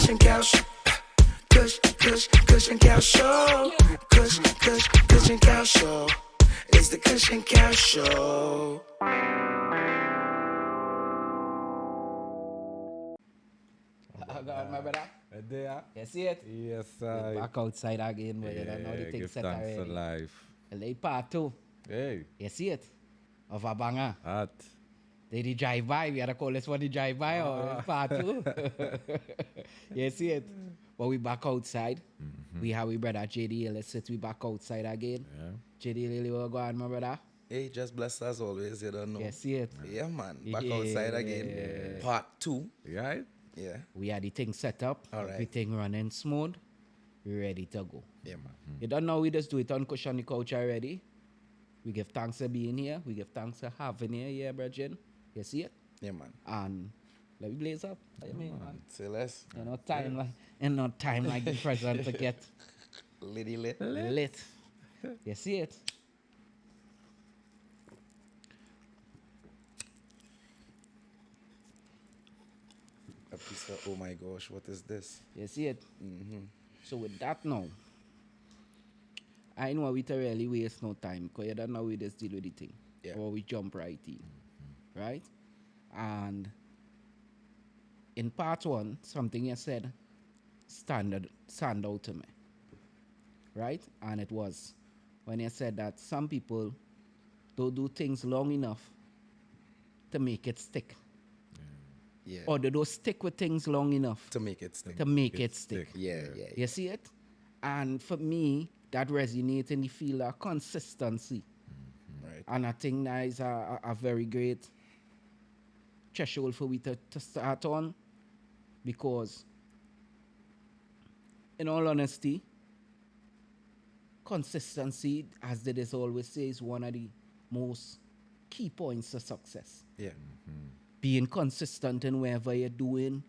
Kush and Cow Show. Kush and Cow Show. Kush and Cow Show. It's the Kush and Cow Show. My brother. There. You see it? Yes, We're back outside again, but you don't know the thing give set thanks already. for life. LA part 2. Hey, You see it? Of a banger. hot. They the drive-by. We had to call this one the drive-by or part 2. You see it? But we back outside. We have we brother JD. Let's sit we back outside again. Yeah. JD Lily will go on, my brother. Hey, just blessed as always, you don't know. You see it? Yeah, man. Back Yeah. outside again. Part 2. Right? Yeah. We had the thing set up. All right. Everything running smooth. We ready to go. Yeah, man. You don't know we just do it on Kush on the couch already. We give thanks for being here. We give thanks for having you here, Bridget. You see it? Yeah, man. And let me blaze up. What you mean, man? Say less. You know, time like the present to get Liddy lit. lit. You see it? A piece of, oh my gosh, what is this? You see it? So with that now, I know we to really waste no time because you don't know we just deal with the thing. Yeah. Or we jump right in. Right? And in part 1, something you said stand out to me. Right? And it was when you said that some people don't do things long enough to make it stick. Yeah. Or they don't stick with things long enough To make it stick. to make it stick. Yeah. You see it? And for me, that resonates in the field of consistency. Right. And I think that is a very great threshold for we to start on. Because, in all honesty, consistency, as they just always say, is one of the most key points to success. Yeah. Being consistent in whatever you're doing,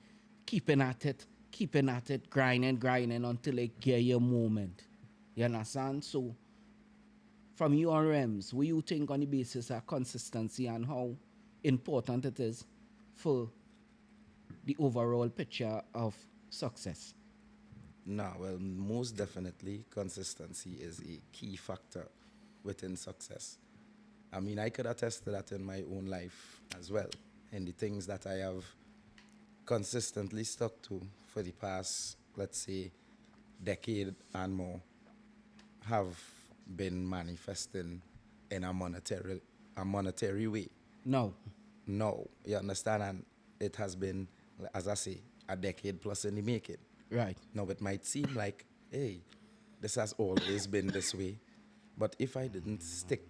keeping at it, grinding until it get your moment. You understand? So, from your realms, what you think on the basis of consistency and how important it is for the overall picture of success? No, well, most definitely, consistency is a key factor within success. I mean, I could attest to that in my own life as well. And the things that I have consistently stuck to for the past, let's say, decade and more, have been manifesting in a monetary way. No. No, you understand? And it has been, as I say, a decade plus in the making. Right. Now, it might seem like, hey, this has always been this way. But if I didn't stick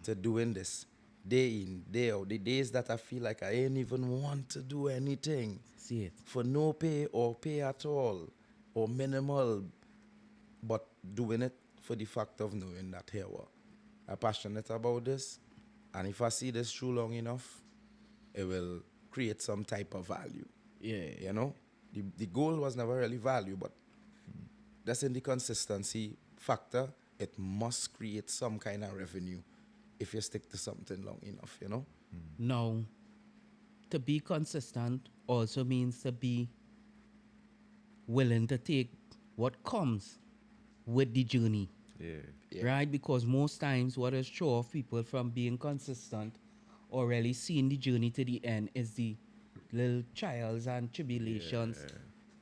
to doing this day in, day out, the days that I feel like I ain't even want to do anything See it. for no pay or pay at all or minimal, but doing it for the fact of knowing that here I'm passionate about this, and if I see this through long enough, it will create some type of value. Yeah. You know, the goal was never really value, but that's in the consistency factor. It must create some kind of revenue if you stick to something long enough, you know? Now, to be consistent also means to be willing to take what comes with the journey. Yeah. Right? Because most times what has throw off people from being consistent or really seeing the journey to the end is the little trials and tribulations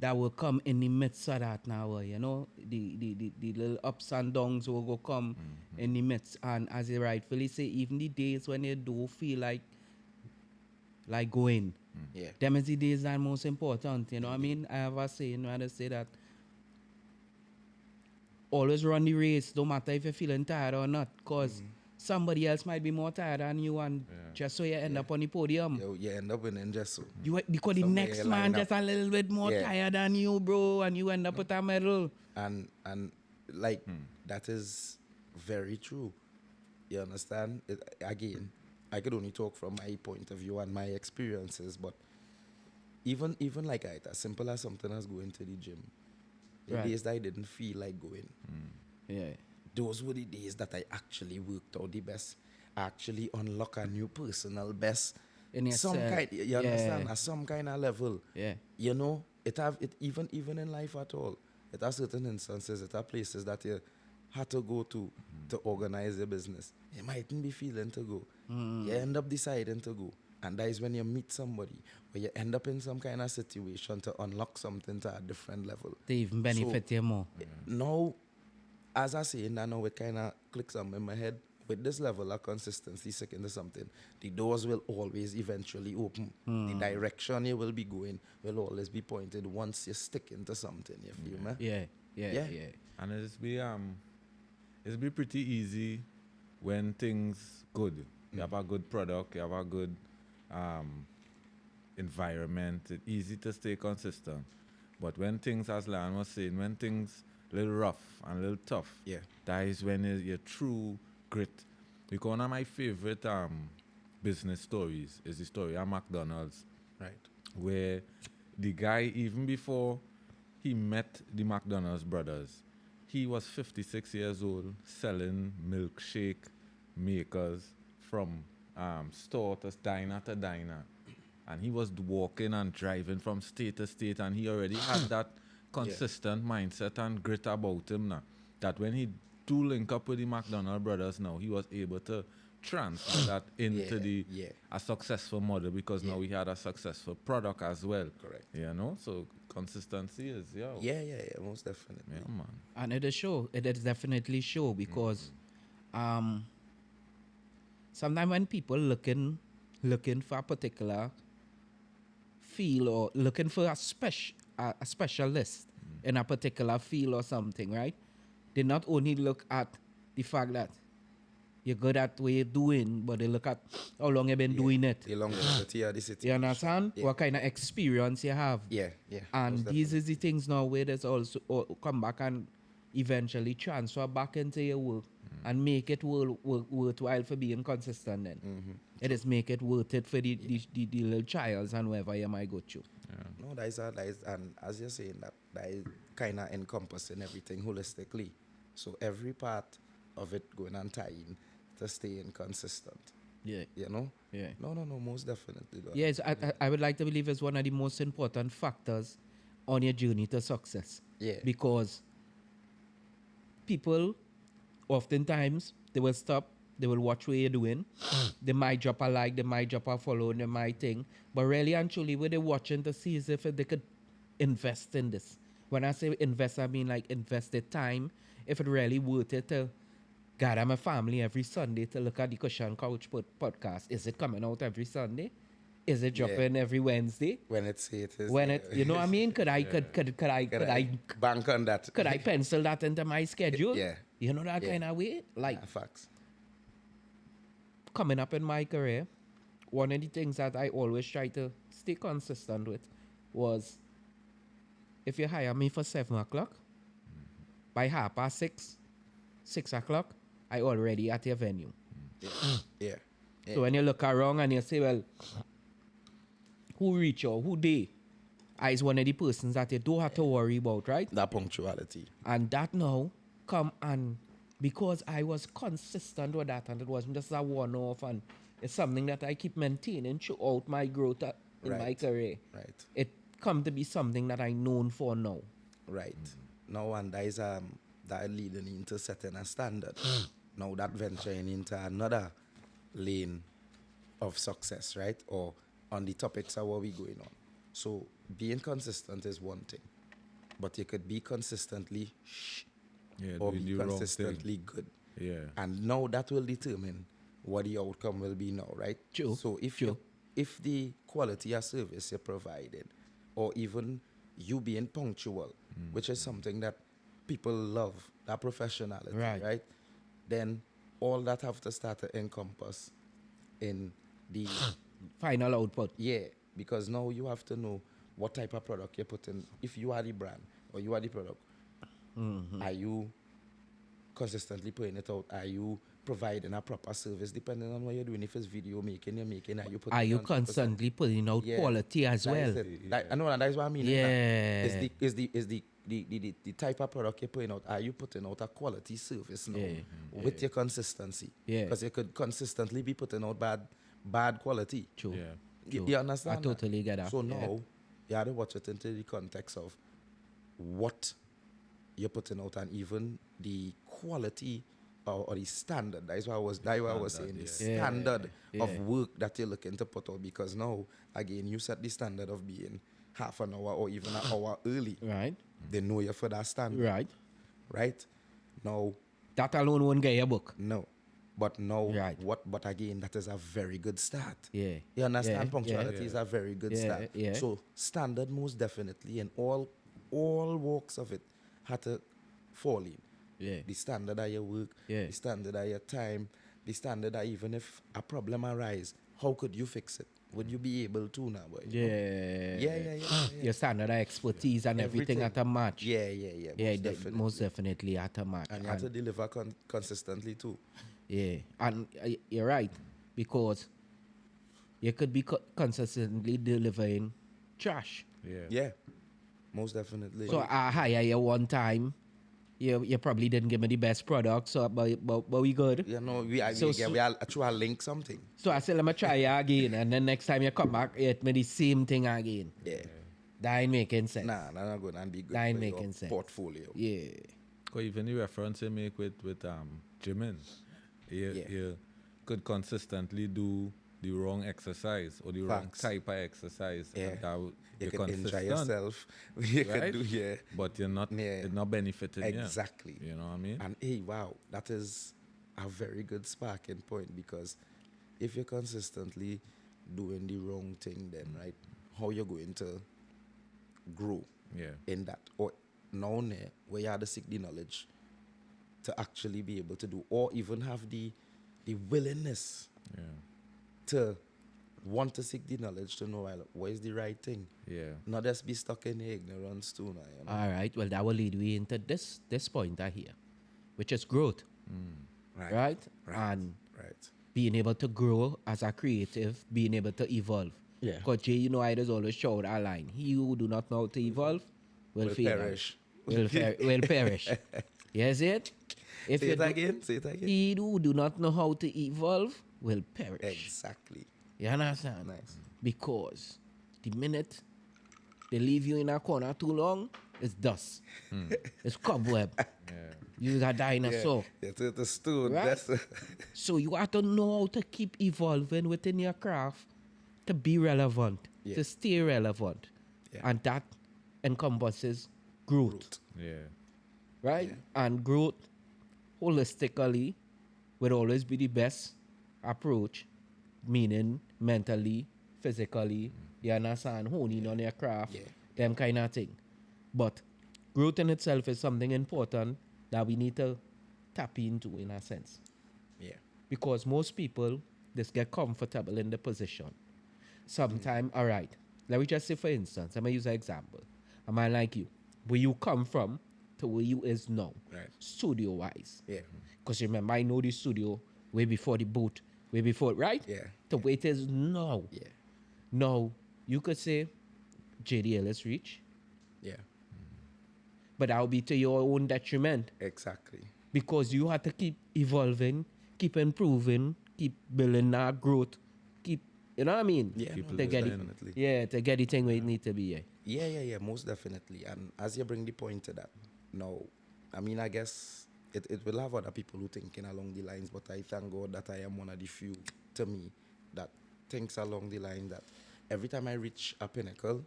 that will come in the midst of that now, you know, the little ups and downs will go come in the midst. And as you rightfully say, even the days when you do feel like going, Yeah. them is the days that are most important, you know what I mean? I have a saying where I say that always run the race, no matter if you're feeling tired or not, because somebody else might be more tired than you, and just so you end up on the podium. You end up winning just so. Because the Somewhere next you man line just a little bit more Yeah. tired than you, bro, and you end up with a medal. And like that is very true. You understand? Again, I could only talk from my point of view and my experiences, but even like as simple as something as going to the gym. The Right. days that I didn't feel like going, Yeah. those were the days that I actually worked out the best. I actually unlock a new personal best. In Some yourself. kind, you understand? At some kind of level. Yeah. You know? even in life at all. It has certain instances, it are places that you had to go to organize your business. You mightn't be feeling to go. You end up deciding to go. And that is when you meet somebody or you end up in some kind of situation to unlock something to a different level. They even benefit you more. Now, as I say, now it kind of clicks on in my head. With this level of consistency, sticking to something, the doors will always eventually open. The direction you will be going will always be pointed once you stick into something. You feel me? Yeah. And it's be pretty easy when things good. You have a good product, you have a good environment. It's easy to stay consistent. But when things, as Lan was saying, when things a little rough and a little tough, that is when your true grit. Because one of my favorite business stories is the story of McDonald's. Right. Where the guy, even before he met the McDonald's brothers, he was 56 years old selling milkshake makers from store to diner to diner. And he was walking and driving from state to state, and he already had that consistent mindset and grit about him now. That when he do link up with the McDonald brothers now, he was able to transfer that into a successful model, because now we had a successful product as well. Correct. You know, so consistency is Yeah, most definitely. Yeah, man. And it is show. It is definitely show because sometimes when people looking for a particular field or looking for a specialist in a particular field or something, right? They not only look at the fact that you're good at what you're doing, but they look at how long you've been doing it. The longevity of the situation. You understand? Yeah. What kind of experience you have. Yeah. And most these is the things now where there's also come back and eventually transfer back into your work and make it worthwhile for being consistent then. It is make it worth it for the little trials and wherever you might go to. No, that is, and as you're saying, that is kind of encompassing everything holistically. So every part of it going and tying to staying consistent. Yeah. You know? Yeah. No, most definitely. Yes, I would like to believe it's one of the most important factors on your journey to success. Yeah. Because people, oftentimes, they will stop, they will watch what you're doing. They might drop a like, they might drop a follow, they might think. But really and truly, what they're watching to see is if they could invest in this. When I say invest, I mean like invested time. If it really worth it to gather my family every Sunday to look at the Kush and Couch podcast. Is it coming out every Sunday? Is it dropping every Wednesday? When it is. When it, you know what I mean? Could I bank on that? Could I pencil that into my schedule? Yeah. You know that kind of way? Like facts. coming up in my career, one of the things that I always try to stay consistent with was if you hire me for 7 o'clock, by 6:30, 6 o'clock, I already at your venue. Yeah. So when you look around and you say, well, who reach you? Who they? I is one of the persons that you don't have to worry about, right? That punctuality. And that now come and because I was consistent with that and it wasn't just a one-off and it's something that I keep maintaining throughout my growth in my career. Right. It come to be something that I'm known for now. Right. Now, and that is that leading into setting a standard. Now that venturing into another lane of success, right? Or on the topics of what we going on. So being consistent is one thing, but you could be consistently or doing be the wrong consistently thing. good. Yeah. And now that will determine what the outcome will be now, right? True. So if the quality of service you're providing, or even you being punctual, which is something that people love, that professionality, right? Then all that have to start to encompass in the Final output. yeah, because now you have to know what type of product you're putting. If you are the brand or you are the product, are you consistently putting it out? Are you providing a proper service depending on what you're doing? If it's video making, are you putting Are it you on 100%? constantly putting out quality as That well? is it. Like, I know, and that's what I mean. Yeah. Is the type of product you're putting out, are you putting out a quality service now with your consistency? Yeah. Because you could consistently be putting out bad quality. True. Yeah. You understand? I totally get that. So Yeah. now, you have to watch it into the context of what you're putting out and even the quality or the standard. That's what I was saying. The Standard, yeah. standard Yeah. of work that you're looking to put out, because now again you set the standard of being half an hour or even an hour early. Right. They know you for that standard. Right. Right? Now, That alone won't get your book. no. But now, Right. but again, that is a very good start. Yeah. You understand? Yeah. Punctuality Yeah. is a very good Yeah, start. yeah. So standard most definitely in all walks of it had to fall in. Yeah. The standard of your work, Yeah. the standard of your time, the standard that even if a problem arise, how could you fix it? Would you be able to now, boy? You know? Yeah. Yeah. Your standard of expertise and everything at a match. Yeah. Yeah, Most definitely. most definitely at a match. And you have to deliver consistently too. Yeah, and you're right, because you could be consistently delivering trash. Yeah. Yeah, most definitely. So I hire you one time, you probably didn't give me the best product, so but we good. you know, So- we are try to link something. So I said, let me try you again, and then next time you come back, you hit me the same thing again. Yeah. That ain't making sense. Nah, not going to be good That ain't for your making sense. portfolio. Yeah. Or even the reference you make with gymming. You could consistently do the wrong exercise or the wrong Facts. type of exercise. Yeah. And that You you're could enjoy consistent, yourself. You right? could do, yeah. But you're not, Yeah. it's not benefiting you. Exactly. You know what I mean? And hey, wow, that is a very good sparking point, because if you're consistently doing the wrong thing, then right, how you're going to grow Yeah. in that? Or now where you have to seek the knowledge to actually be able to do, or even have the willingness Yeah. to want to seek the knowledge to know, well, what is the right thing. Yeah. Not just be stuck in the ignorance too now, you know? All right. Well, that will lead me into this point I here, which is growth, right? And Right. being able to grow as a creative, being able to evolve. Yeah. Because Jay, you know, I just always show that line. He who do not know how to evolve will Will fail. perish. Will perish. You see it? If Say you it do- again. Say it again. He who do not know how to evolve will perish. Exactly. You understand? Nice. Because the minute they leave you in a corner too long, it's dust. It's cobweb. Yeah. You're a dinosaur. Yeah, to the stool. Right? That's So you have to know how to keep evolving within your craft to be relevant, Yeah. to stay relevant. Yeah. And that encompasses growth. Yeah. Right? And growth holistically would always be the best approach, meaning mentally, physically, you understand, honing on your craft, Yeah. them kind of thing. But growth in itself is something important that we need to tap into in a sense. yeah. Because most people just get comfortable in the position. Sometimes, all right, let me just say for instance, I'm going to use an example. I might like you. Where you come from to where you is now, Right. studio-wise. Yeah. Because remember, I know the studio way before the boot, way before, right? Yeah. The way it is now. Yeah. Now, you could say JDL is rich, Yeah. but that would be to your own detriment Exactly. because you have to keep evolving, keep improving, keep building that growth, keep, you know what I mean? Yeah. Keep no, To get it, definitely. yeah, to get the thing where it need to be. Yeah. Yeah, most definitely. And as you bring the point to that, now, I mean, I guess it will have other people who thinking along the lines, but I thank God that I am one of the few, to me, that thinks along the line that every time I reach a pinnacle,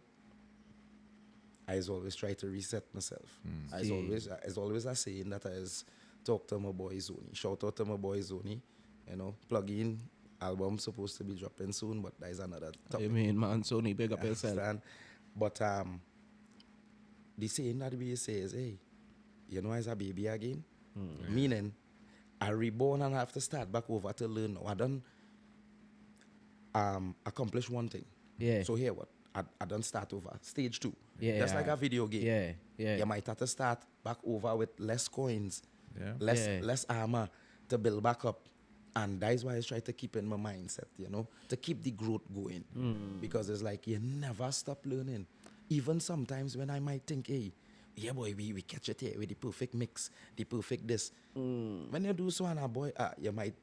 I always try to reset myself. As always a saying that I talk to my boy Zoni. Shout out to my boy Zoni. You know, plug in. Album supposed to be dropping soon, but that is another topic. I mean, man, Sony, big up yourself. Understand? But the saying that we say is, hey, you know, as a baby again, meaning I reborn and I have to start back over to learn. I done accomplish one thing. Yeah. So here what? I done start over. Stage 2. Yeah, Just like yeah. a video game. Yeah. You might have to start back over with less coins, Yeah. less armor to build back up. And that is why I try to keep in my mindset, you know, to keep the growth going. Because it's like you never stop learning. Even sometimes when I might think, hey, yeah, boy, we catch it here with the perfect mix, the perfect this. When you do so, and boy, you might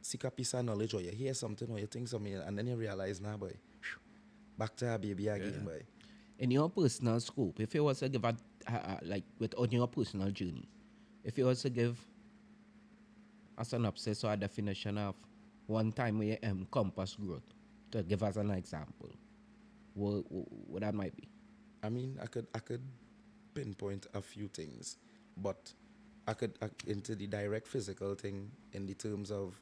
seek a piece of knowledge, or you hear something, or you think something, and then you realize, nah, boy, back to our baby again, boy. in your personal scope, if you was to give like on your personal journey, if you was to give a synopsis or a definition of one time where you encompass growth, to give us an example, what that might be. I mean, I could pinpoint a few things, but I could into the direct physical thing in the terms of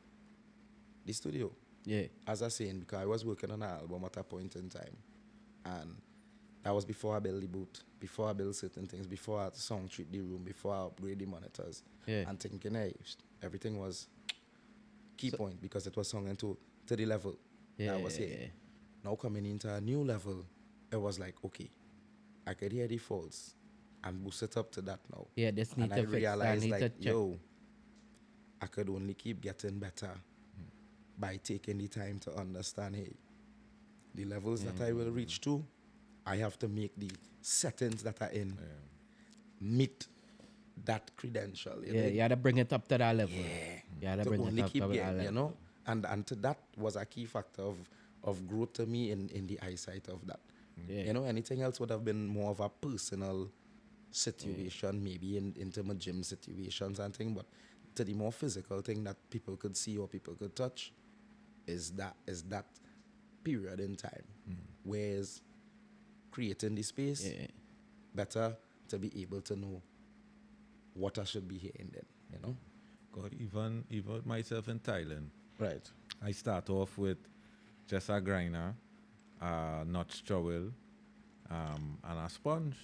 the studio. Yeah. As I saying, because I was working on an album at a point in time, and that was before I built the booth, before I built certain things, before I sound treat the room, before I upgrade the monitors, Yeah. and thinking, hey, everything was key point because it was sung to the level that I was Yeah. hitting. Now coming into a new level, it was like, okay, I could hear the faults and boost it up to that now. Yeah, this need And to I fix. I realized need to like, check. yo, I could only keep getting better by taking the time to understand, hey, the levels that I will reach to, I have to make the settings that are in meet that credential. Yeah, you had to bring it up to that level. Yeah. You had to To bring only it up keep to that getting, level. you know? And to that was a key factor of growth to me in the eyesight of that. Yeah. You know, anything else would have been more of a personal situation, maybe into my gym situations and thing, but to the more physical thing that people could see or people could touch is that period in time. Whereas creating the space, Yeah. better to be able to know what I should be hearing then, you know? God, even myself in Thailand, Right. I start off with just a grinder, a notch trowel, and a sponge.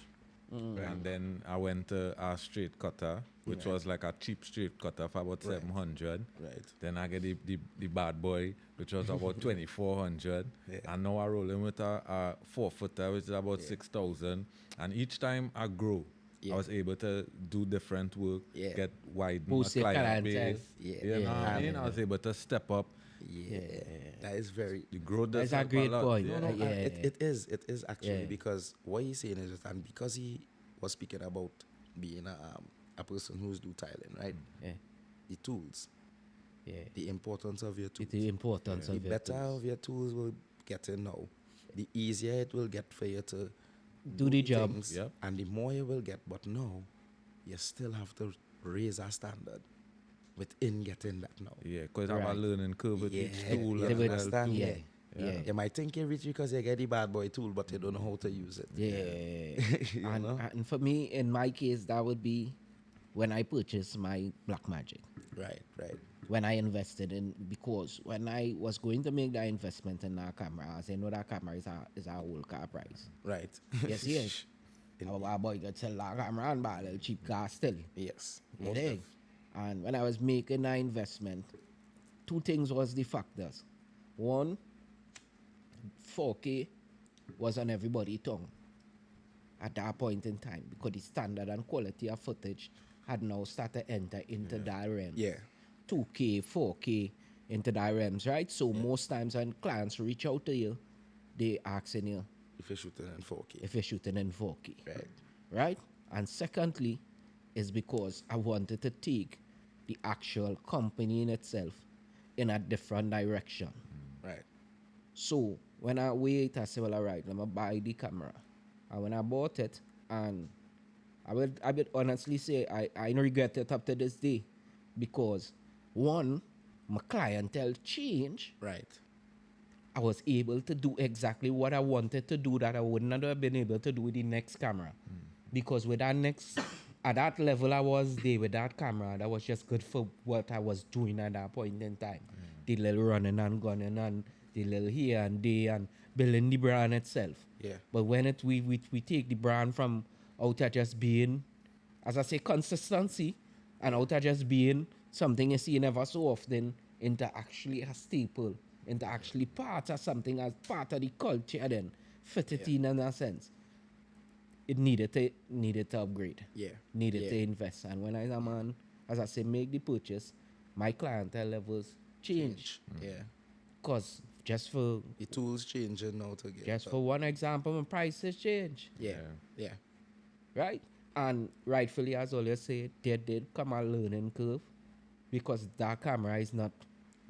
And then I went to a straight cutter, which was like a cheap straight cutter for about 700. Right. Then I get the bad boy, which was about 2,400. Yeah. And now I rolling with a 4-footer, which is about 6,000. And each time I grow, Yeah. I was able to do different work, Yeah. get widen Boost my your client clientele. base. Yeah. You know what I mean? Yeah. I was able to step up. Yeah. That is very The growth That's does a help great lot. point. Yeah. No, Yeah. it is actually Yeah. because what he's saying is that, and because he was speaking about being a person who's do tiling, right? Yeah. The tools, Yeah. the importance of your tools. It's the importance The of it. better of your tools will get in now, the easier it will get for you to Do the job. things, Yep. and the more you will get. But now, you still have to raise our standard within getting that now. Yeah, because I have Right. a learning curve with each Yeah, tool you as well. understand? Yeah. Yeah. Yeah. You might think you rich because you get the bad boy tool, but you don't know how to use it. Yeah. You and, know? and for me, in my case, that would be when I purchased my Black Magic. Right. When I invested in, because when I was going to make that investment in that camera, I said, no, that camera is a whole car price. Right. Yes. Our boy got sell that camera and buy a little cheap car still. Yes. You Most dig? And when I was making that investment, two things was the factors. One, 4K was on everybody's tongue at that point in time because the standard and quality of footage had now started to enter into that realm. Yeah. 2K, 4K into that realms, right? So most times when clients reach out to you, they asking you If you're shooting in 4K. if you're shooting in 4K. Right. Right? And secondly, is because I wanted to take the actual company in itself in a different direction. Right. So when I wait, I say, well, all right, let me buy the camera. And when I bought it, and I would honestly say I regret it up to this day because one, my clientele changed. Right. I was able to do exactly what I wanted to do that I would not have been able to do with the next camera. Because with that next, at that level I was there with that camera, that was just good for what I was doing at that point in time. The little running and gunning and the little here and there and building the brand itself. Yeah. But when we take the brand from out of just being, as I say, consistency and out of just being something you see never so often into actually a staple, into actually part of something as part of the culture then, fit it in a sense. It needed to upgrade. Yeah. Needed Yeah. to invest. And when I am on, as I say, make the purchase, my clientele levels change. Yeah. Cause just for The tools changing now to get. one example, my prices change. Yeah. Yeah. Right? And rightfully, as always say, there did come a learning curve because that camera is not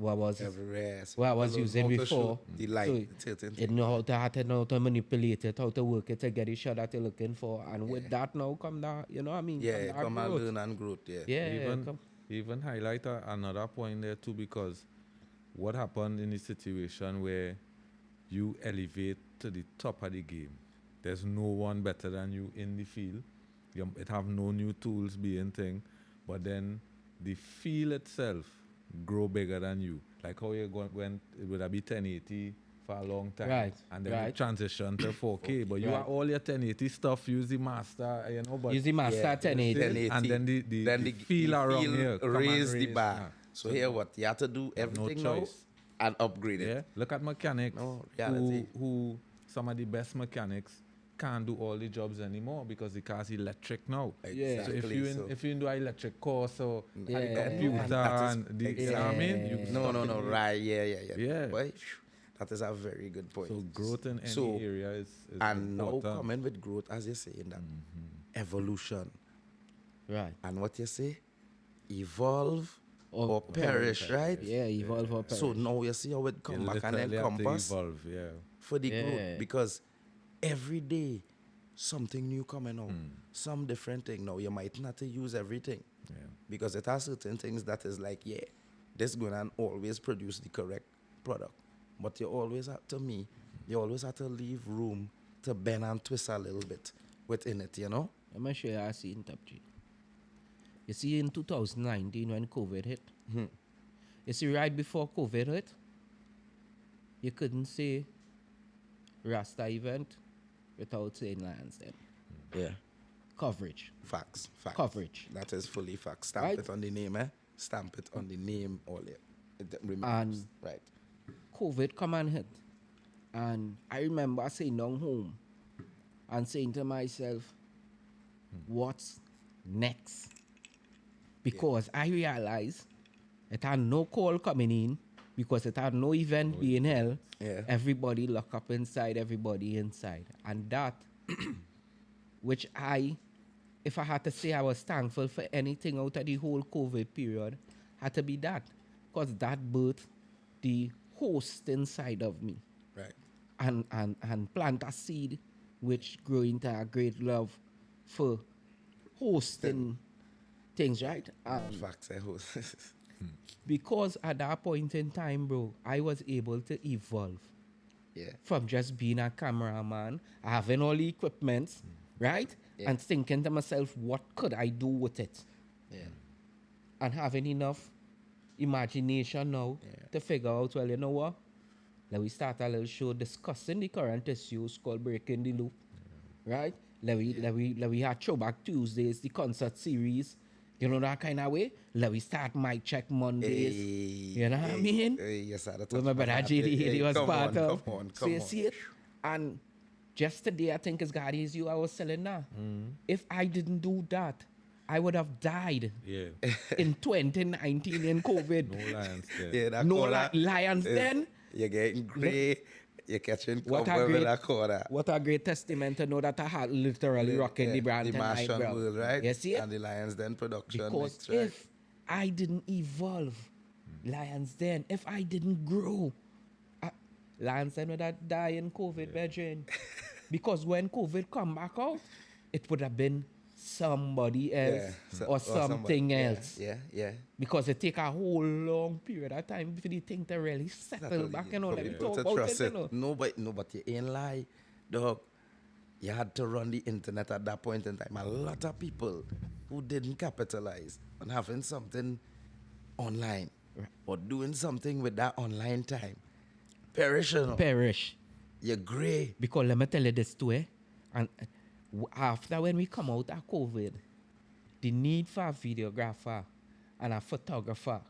what was everywhere. So what I was people using know how to before. shoot the light, So certain it thing. know how to manipulate it, how to work it to get the shot that you're looking for. And with that now come that, you know what I mean? Yeah, that come and growth. learn and growth. Yeah. Yeah, come. Even highlight another point there too, because what happened in the situation where you elevate to the top of the game, there's no one better than you in the field. It have no new tools being thing, but then the field itself grow bigger than you. Like how you went, it would have been 1080 for a long time, Right, and then right. it transition to 4K. But you Right. are all your 1080 stuff, use the master, you know. But Use the master Yeah, 1080. 1080. And then the feel around here come and raise the raise, bar. yeah. So here, what you have to do have no everything now choice. and upgrade it. Yeah, look at mechanics No, reality. who some of the best mechanics can't do all the jobs anymore because the car's electric now. Yeah. So if you do an electric course or Yeah. a computer that is and the, you know what I mean? You No, stuck no, in no, the- right, yeah. Yeah. Boy, that is a very good point. So growth in any So, area is and now important. coming with growth, as you're saying that, evolution. Right. And what you say? Evolve Or or perish, right? Yeah, evolve or perish. So now you see how it You come back and literally have to encompass evolve, yeah. for the Yeah. growth, because every day something new coming out, some different thing. Now you might not to use everything, Yeah. because it has certain things that is like, yeah, this gonna always produce the correct product, but you always have to leave room to bend and twist a little bit within it, you know. I'm not sure I see in top G. You see, in 2019 when COVID hit, you see, right before COVID hit, you couldn't say Rasta event without saying Lions Den. Yeah, Coverage. facts. Coverage. That is fully facts. Stamp Right. it on the name, Stamp it on the name, all it. It remembers. And- Right. COVID come and hit. And I remember sitting down home and saying to myself, what's next? Because I realized it had no call coming in, because it had no event being held. Yeah. Everybody locked up inside, everybody inside. And that, which if I had to say I was thankful for anything out of the whole COVID period, had to be that. Because that birthed the host inside of me. Right. And plant a seed which grew into a great love for hosting things, right? Facts, I hope. Because at that point in time, bro, I was able to evolve Yeah. from just being a cameraman, having all the equipment, right? Yeah. And thinking to myself, what could I do with it? Yeah. And having enough imagination now to figure out, well, you know what? Let we start a little show discussing the current issues called Breaking the Loop, right? Let we have Throwback Tuesdays, the concert series, you know, that kind of way. Let we start Mic Check Mondays. You know what I mean? Yes, sir. With my brother JD, he was part of. Come on. So you see it? And just today, I think it's God is you I was selling now. If I didn't do that, I would have died Yeah. in 2019 in COVID. No Lions there. Yeah, that No corner Lions is- then. You're getting gray. You're catching What a cover with great- that corner. What a great testament to know that I had literally rocking the brand the tonight, Martian bro. world, right? You see it? And the Lions Den production. Because mix, right? if I didn't evolve, Lions Den, if I didn't grow, Lions Den would have died in COVID, Virgin. Because when COVID come back out, it would have been somebody else or something somebody- else. Yeah. Because it take a whole long period of time for the thing to really settle back, you know, let me People talk to about trust it, you know. No, but you ain't lie, dog. You had to run the internet at that point in time. A lot of people who didn't capitalize on having something online or doing something with that online time perish, you know. Perish. You're gray. Because let me tell you this too, and after when we come out of COVID, the need for a videographer and a photographer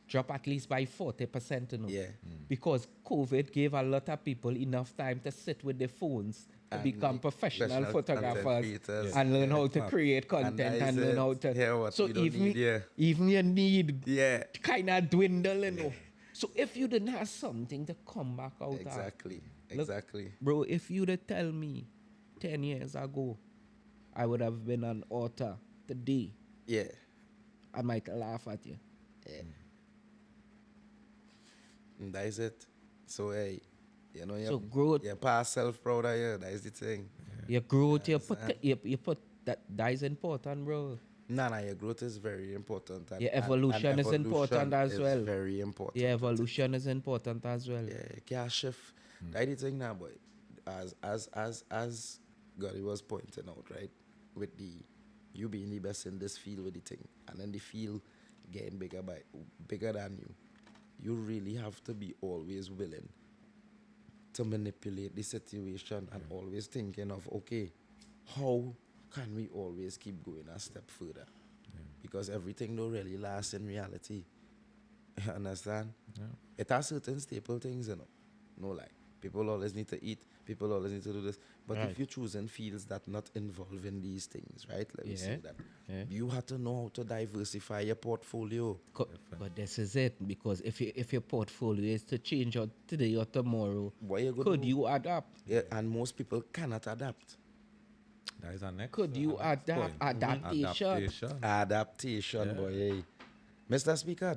drop at least by 40%, you know. Yeah. Because COVID gave a lot of people enough time to sit with their phones to And become the professional professional photographers content creators. and learn Yeah. how to create content I and learn said, how to. hear what so you don't even need, yeah. even your need Yeah. kind of dwindle, you know. So if you didn't have something to come back out of, Exactly. Look, Exactly. bro, if you'd have tell me 10 years ago, I would have been an author today, Yeah. I might laugh at you. Yeah. And that is it. So hey, you know, So growth, you're past self-proud of you. That is the thing. your growth, Understand? you put that is important, bro. Nah, your growth is very important. Your evolution is important as is well. very important. Your evolution is important as well. Yeah, you can't shift. That is the thing now, boy. As Gotti was pointing out, right? With the you being the best in this field with the thing, and then the field getting bigger than you. You really have to be always willing to manipulate the situation and always thinking of, okay, how can we always keep going a step further? Because everything don't really last in reality. You understand? Yeah. It has certain staple things, you know. No lie. People always need to eat. People always need to do this. But Right. if you're choosing fields that not involve in these things, right? Let me Yeah. say that. Yeah. You have to know how to diversify your portfolio. But this is it, because if your portfolio is to change out today or tomorrow, What you gonna could do? you adapt? Yeah, and most people cannot adapt. That is our next. Could you our next adapt? point. Adaptation. Adaptation. Adaptation, Yeah. boy. Hey. Mr. Speaker.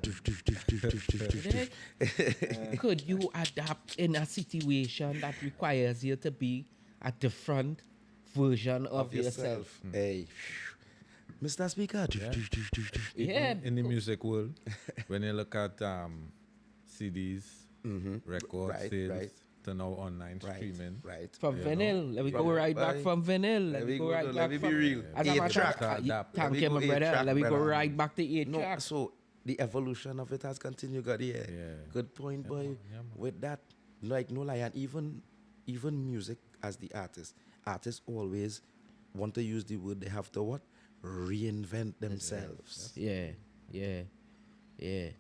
Could you adapt in a situation that requires you to be a different version of yourself? Hey. Mr. Speaker. Yeah. In the music world, when you look at CDs, record Right, sales, right. to now online streaming. Right. From You vinyl, let me go From- right back Bye. from vinyl. Let me go right let back me from. be real. As a Eight matter of track. fact, Adapt. thank Let you, me my go eight brother. track, Let me go brother. right back to 8 No, tracks. so the evolution of it has continued, got here. Yeah. Good point, boy. man, yeah, man. With that, like no lie, and even music as the artists always want to use the word. They have to what? Reinvent themselves. Yeah, yeah, yeah.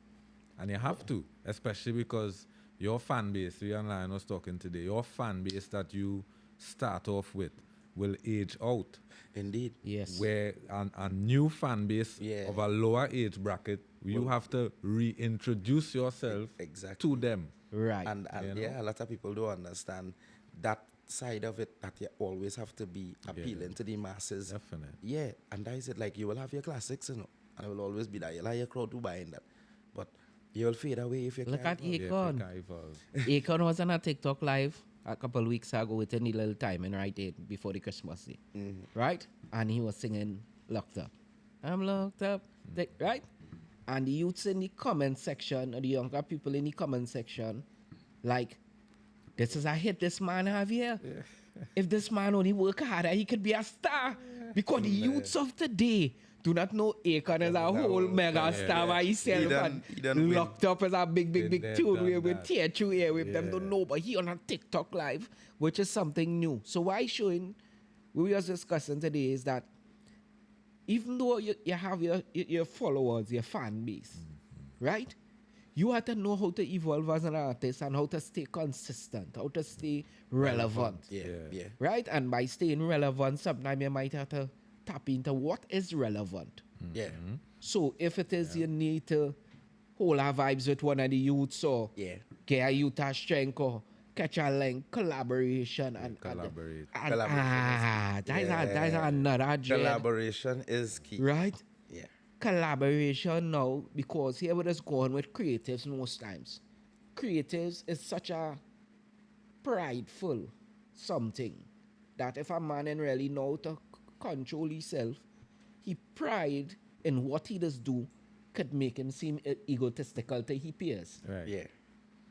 And you have to, especially because your fan base, we online was talking today, your fan base that you start off with will age out. Indeed. Yes. Where a new fan base Yeah. of a lower age bracket, you have to reintroduce yourself Exactly. to them. Right. And You know? yeah, a lot of people don't understand that side of it, that you always have to be appealing to the masses. Definitely. Yeah, and that is it. Like, you will have your classics, you know, and it will always be that. You'll have your crowd to buying that. But you'll fade away if you Look can't. at Yeah, if you Akon. can't evolve. Akon was on a TikTok live a couple of weeks ago with a little timing right there before the Christmas day. Right? And he was singing Locked Up. I'm locked up. Right? And the youths in the comment section, or the younger people in the comment section, like, this is a hit this man have here. If this man only work harder, he could be a star. Because the youths of today do not know Akon as a whole mega star by himself. He done win. Locked Up as a big Been tune there, where done we that. tear through here with them Yeah. don't know, but he on a TikTok live, which is something new. So why showing, what we was discussing today is that even though you have your followers, your fan base, right? You have to know how to evolve as an artist and how to stay consistent, how to stay relevant. Yeah. Right? And by staying relevant, sometimes you might have to tap into what is relevant. Yeah. So if it is you need to hold our vibes with one of the youths or Yeah. get a youth a strength or catch a link, collaboration and collaborate. and Collaboration. that's another dread, Collaboration is key. right? Yeah. Collaboration now, because here we just go on with creatives most times. Creatives is such a prideful something that if a man ain't really know to control himself, he pride in what he does do could make him seem egotistical to his peers. Right. Yeah.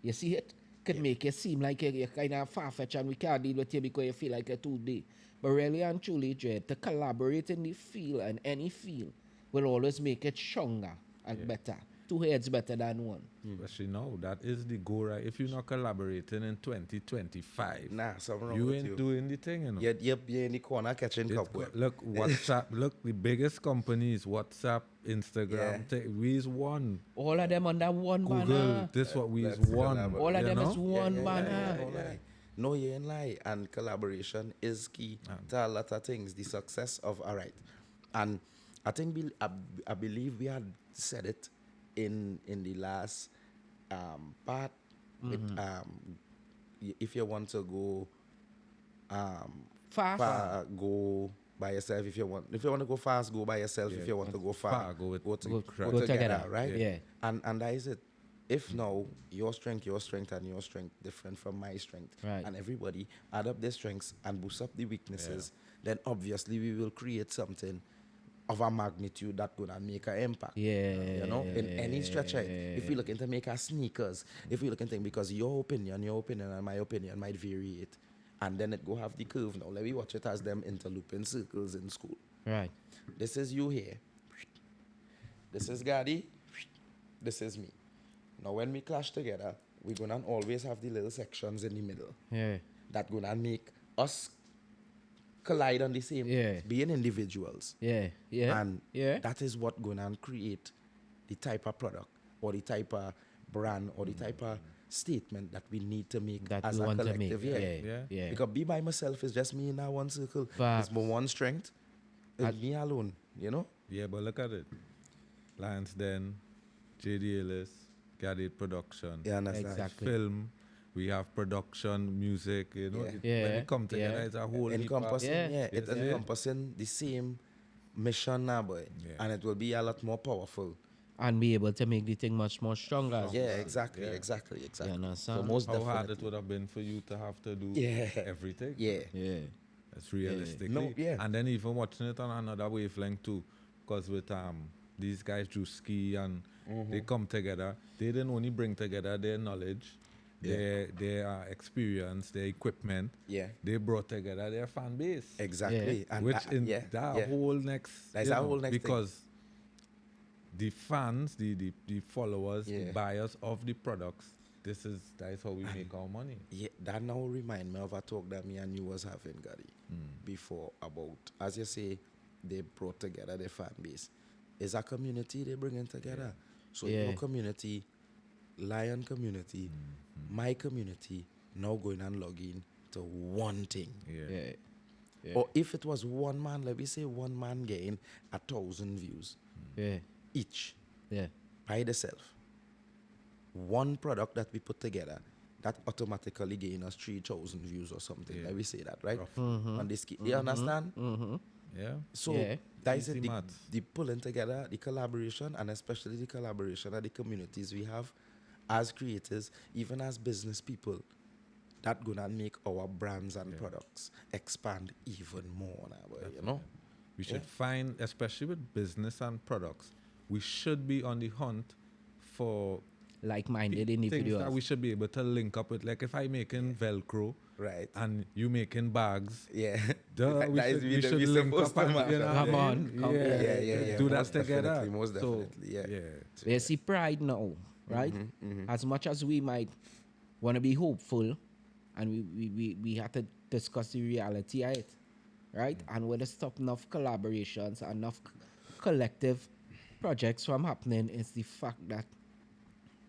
You see it? Could make you seem like you're kind of far-fetched and we can't deal with you because you feel like you're too deep. But really and truly, Dread, to collaborate in the field and any field will always make it stronger and better. Two heads better than one. Especially now, that is the goal, right? If you're not collaborating in 2025, Nah, something wrong you with ain't you. doing the thing, you know. You're in the corner catching cobweb. Look, WhatsApp, look, the biggest companies, WhatsApp, Instagram, Yeah. we is one. All of them under one Google, banner. this what we is Let's one. collaborate. All of you them know? is one Yeah, banner. no lie. No, you ain't lie. And collaboration is key to a lot of things. The success of all right. And I think I believe we had said it in the last part. With, if you want to go Far. go by yourself. If you want to go fast, go by yourself. Yeah, if you want to go far, go with- go Go together, together. right? Yeah. And that is it. if now your strength, and your strength different from my strength, Right. and everybody add up their strengths and boost up the weaknesses, then obviously we will create something of a magnitude that gonna make an impact. Yeah. You know, in any stretch, right? If we look into make our sneakers, if we look into because your opinion and my opinion might vary it, and then it go have the curve. Now let me watch it as them interlooping circles in school. Right. This is you here. This is Gadi. This is me. Now when we clash together, we're gonna always have the little sections in the middle Yeah. that gonna make us collide on the same, Yeah. being individuals. Yeah. Yeah. And yeah. that is what gonna create the type of product or the type of brand or the type of statement that we need to make That as we a want to make. collective. Yeah. Yeah. Because be by myself is just me in that one circle. Facts. It's my one strength. It's me alone, you know? Yeah, but look at it. Lions Den, JD Ellis, Gadget Production, You understand? Exactly. film, we have production, music, you know. Yeah. When Yeah, it come together, yeah. it's a whole heap of- Encompassing, Yeah. it's Yeah. encompassing the same mission now, boy. Yeah. And it will be a lot more powerful. And be able to make the thing much more stronger. Yeah, exactly, Yeah. exactly. You So understand? most How hard it definitely. would have been for you to have to do Yeah. everything. Yeah. Yeah. That's realistically. No, yeah. And then even watching it on another wavelength too. Because with these guys Drewski and they come together, they didn't only bring together their knowledge, their experience, their equipment. Yeah. They brought together their fan base. Exactly. And Which in yeah, that yeah. whole next That's you that know, whole next thing. because the fans, the followers, the Yeah. buyers of the products, that is how we make our money. Yeah, that now remind me of a talk that me and you was having, Gary, before about, as you say, they brought together their fan base. It's a community they bringing together. So Yeah. your community, Lion community, my community, now going and logging to one thing. Yeah. Yeah. Or if it was one man, let me say one man getting 1,000 views Yeah. each Yeah. by themselves. One product that we put together that automatically gain us 3,000 views or something. Yeah. Let me say that, right? Rough. On this, you understand? Yeah. So Yeah. that is Easy it, the, maths. the pulling together, the collaboration, and especially the collaboration of the communities we have as creators, even as business people, that gonna make our brands and products expand even more now, boy, you know? We should find, especially with business and products, we should be on the hunt for Like-minded things that individuals. we should be able to link up with. Like if I making Velcro Right. and you making bags, Yeah. duh, we That is should, we the- should we link supposed up to and, match you know, up. Come on, come Yeah. do that Most together. definitely, most So, definitely, yeah. You see pride now, right? As much as we might want to be hopeful and we have to discuss the reality of it, right? And with the stop enough collaborations, enough collective projects from happening is the fact that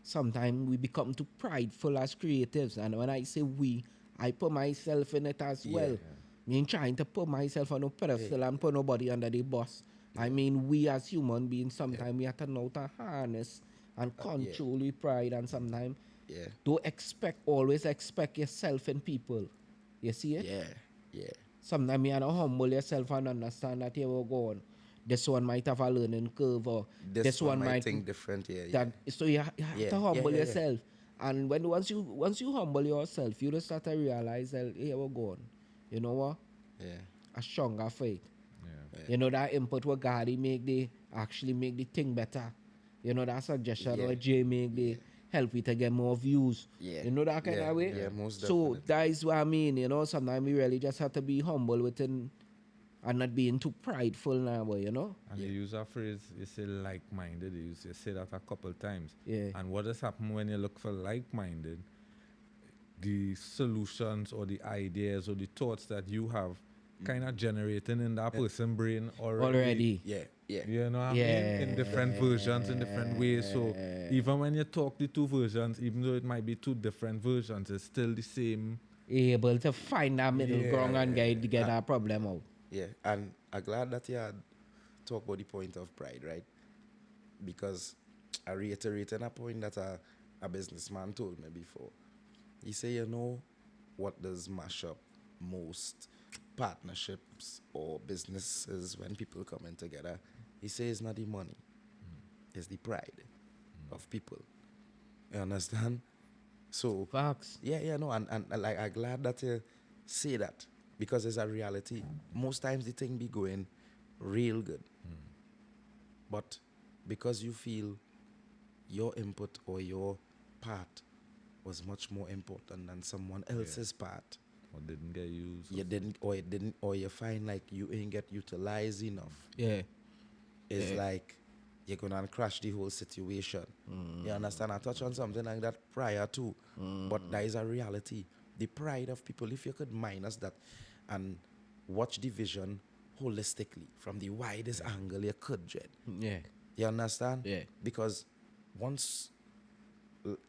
sometimes we become too prideful as creatives. And when I say we, I put myself in it as well. I mean, trying to put myself on a pedestal and put nobody under the bus. I mean, we as human beings, sometimes we have to know to harness and control with pride, and sometimes Yeah. don't always expect yourself in people. You see it? Yeah. Sometimes you have to humble yourself and understand that you will go on. This one might have a learning curve, or This one might think different, yeah. that so you have Yeah, to humble yeah. yourself. And once you humble yourself, you just start to realize that here we go on. You know what? Yeah. A stronger faith. yeah. You know that input what God make the thing better. You know that suggestion Yeah. what Jay make the help you to get more views. Yeah. You know that kind Yeah, of way. yeah, most So definitely. that is what I mean. You know, sometimes we really just have to be humble within and not being too prideful now, boy, you know. And you use a phrase, you say like-minded, you say that a couple times. Yeah. And what has happened when you look for like-minded, the solutions or the ideas or the thoughts that you have kind of generating in that person's brain already. Yeah. You know what I mean? In different versions, in different ways. So even when you talk the two versions, even though it might be two different versions, it's still the same. Able to find that middle ground and get that problem out. Yeah, and I'm glad that you had talked about the point of pride, right? Because I reiterated a point that a businessman told me before. He said, you know, what does mash up most partnerships or businesses when people come in together? He says it's not the money, it's the pride of people. You understand? So Facts. yeah, no, and like I'm glad that you say that because it's a reality. Most times the thing be going real good, but because you feel your input or your part was much more important than someone else's part, Or didn't get used. you didn't, or it didn't, or you find like you ain't get utilized enough. Yeah. It's Yeah. like you're gonna crash the whole situation. You understand? I touched on something like that prior to, but that is a reality. The pride of people, if you could minus that and watch the vision holistically from the widest angle you could, Jed. Yeah. You understand? Yeah. Because once,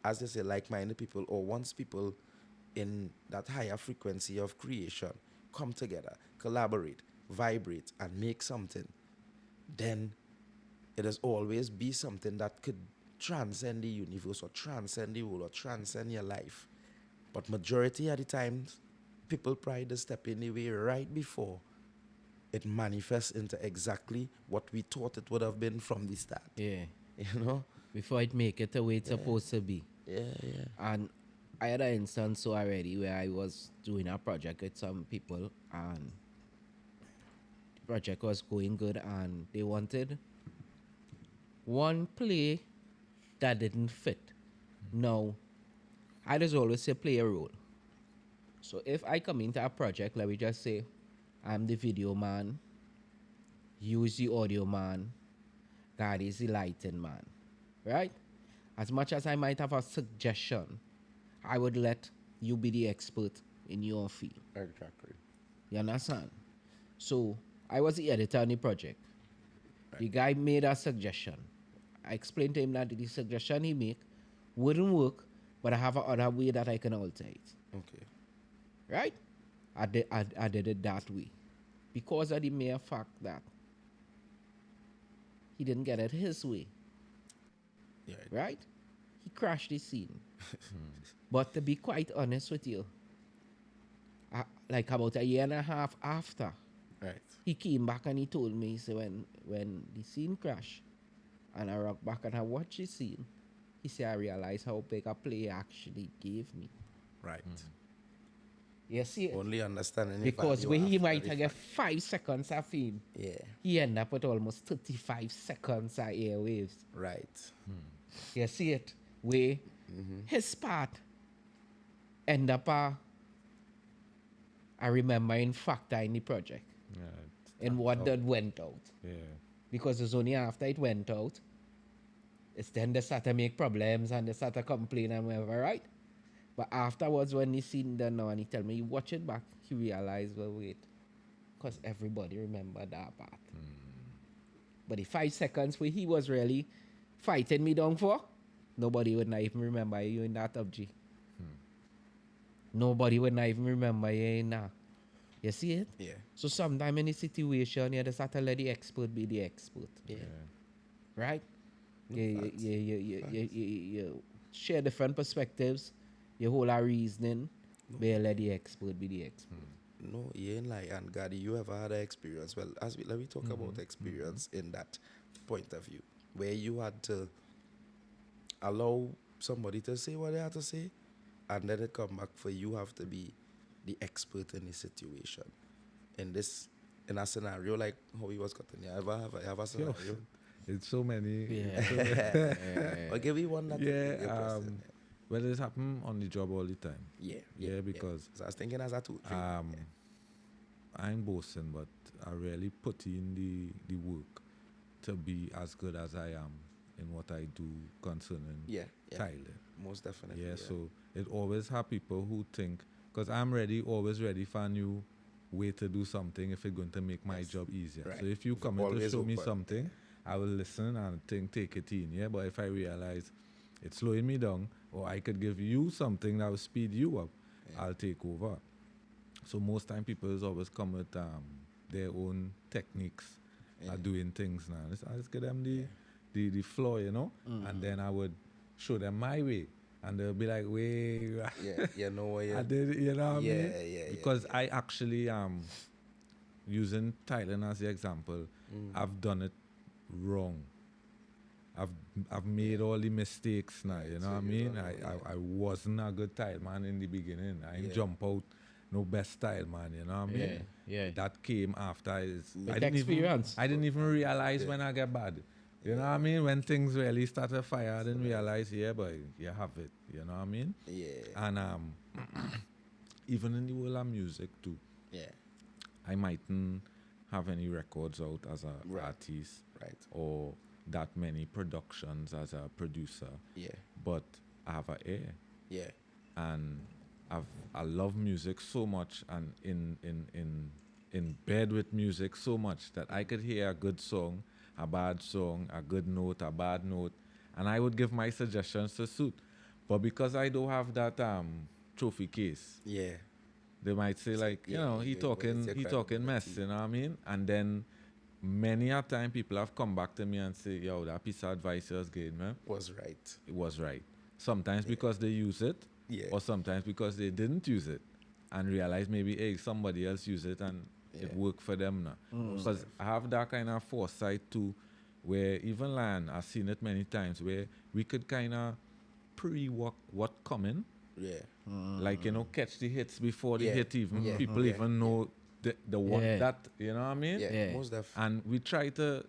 as they say, like-minded people, or once people in that higher frequency of creation come together, collaborate, vibrate, and make something, then it has always be something that could transcend the universe or transcend the world or transcend your life. But majority of the times, people pride to step in the way right before it manifests into exactly what we thought it would have been from the start. Yeah. You know? Before it make it the way it's supposed to be. Yeah, yeah. And I had an instance so already where I was doing a project with some people and the project was going good and they wanted one play that didn't fit. Now, I just always say play a role. So if I come into a project, let me just say I'm the video man, you is the audio man, God is the lighting man, right? As much as I might have a suggestion, I would let you be the expert in your field. Exactly. You understand? So I was the editor on the project. The guy made a suggestion. I explained to him that the suggestion he made wouldn't work, but I have another way that I can alter it. Okay. Right? I did it that way. Because of the mere fact that he didn't get it his way. Yeah. Right? He crashed the scene. But to be quite honest with you, like about a year and a half after, Right. he came back and he told me, he said, when the scene crashed and I rocked back and I watched the scene, he said, I realized how big a play he actually gave me. Right. You see it? Only understanding Because value when he after might the have get fact. 5 seconds of fame, Yeah. he end up with almost 35 seconds of airwaves. Right. You see it? Where his part end up a remembering factor in the project Yeah. and what that went out. Yeah. Because it's only after it went out, it's then they start to make problems and they start to complain and whatever, right? But afterwards, when he seen that now and he tell me, he watch it back, he realized, well, wait, because everybody remember that part. But the 5 seconds where he was really fighting me down for, nobody would not even remember you in that object. Nobody would not even remember you in that. You see it? Yeah. So sometime in a situation, you just have to let the expert be the expert. Yeah. Right? No, You facts. you share different perspectives, you hold a reasoning, but you let the expert be the expert. No, you ain't like, and Gadi, you ever had an experience? Well, let me talk about experience in that point of view, where you had to allow somebody to say what they had to say, and then it come back for you have to be the expert in the situation. In a scenario like how he was cutting, you ever have a scenario? It's so many. Yeah. Or give me one that Yeah. your question, Well, it's happened on the job all the time. yeah. Because So I was thinking as a two. I ain't boasting, but I really put in the work to be as good as I am in what I do concerning Yeah. tiling. Most definitely. Yeah, so it always have people who think, because I'm always ready for a new way to do something if it's going to make my job easier. Right. So if you come in to Always show me open, something, I will listen and take it in, yeah? But if I realize it's slowing me down, or I could give you something that will speed you up, I'll take over. So most time people is always come with their own techniques of doing things now. I just give them the flow, you know? And then I would show them my way. And they'll be like, wait, Yeah, you know what I did, you know what I mean? Yeah. Because I actually using Thailand as the example, I've done it wrong. I've made all the mistakes now, you know So what I you mean? don't know, I wasn't a good tile man in the beginning. I ain't Yeah. jump out no best tile man, you know what I mean? Yeah. That came after With experience. I didn't even realize when I get bad. You know what I mean? When things really started fire, I didn't realize, yeah, but you have it. You know what I mean? Yeah. And even in the world of music too, Yeah. I mightn't have any records out as a Right. artist Right. or that many productions as a producer, Yeah. but I have an ear Yeah. and I love music so much and in bed with music so much that I could hear a good song, a bad song, a good note, a bad note, and I would give my suggestions to suit. But because I don't have that trophy case, Yeah. they might say like, you yeah, know, what he is your talking mess, credibility? you know what I mean? And then many a time people have come back to me and say, yo, that piece of advice you was giving, man, Was right. it was right. Sometimes because they use it, Yeah. or sometimes because they didn't use it and realize maybe, hey, somebody else use it and it Yeah. worked for them now. Because I have that kind of foresight too, where even Lion, I've seen it many times, where we could kind of pre-work what coming, Yeah. like, you know, catch the hits before the Yeah. hit even, Yeah. people Yeah. even know the what Yeah. that, you know what I mean? Yeah. Yeah. Most def. And we try to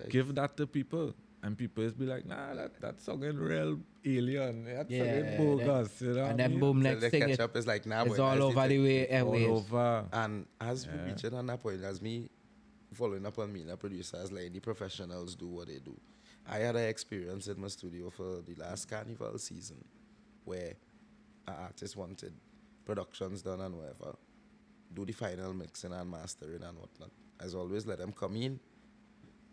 give that to people, and people is be like, nah, that's something real alien, that's Yeah, something bogus, you know what And I then mean? boom, Till next the thing catch up is like, nah, it's boy, all that's over the thing. way All airwaves. over. And as we Yeah. reaching on that point, as me following up on me, the producers, like the professionals do what they do. I had an experience in my studio for the last carnival season where an artist wanted productions done and whatever, do the final mixing and mastering and whatnot. As always, let them come in,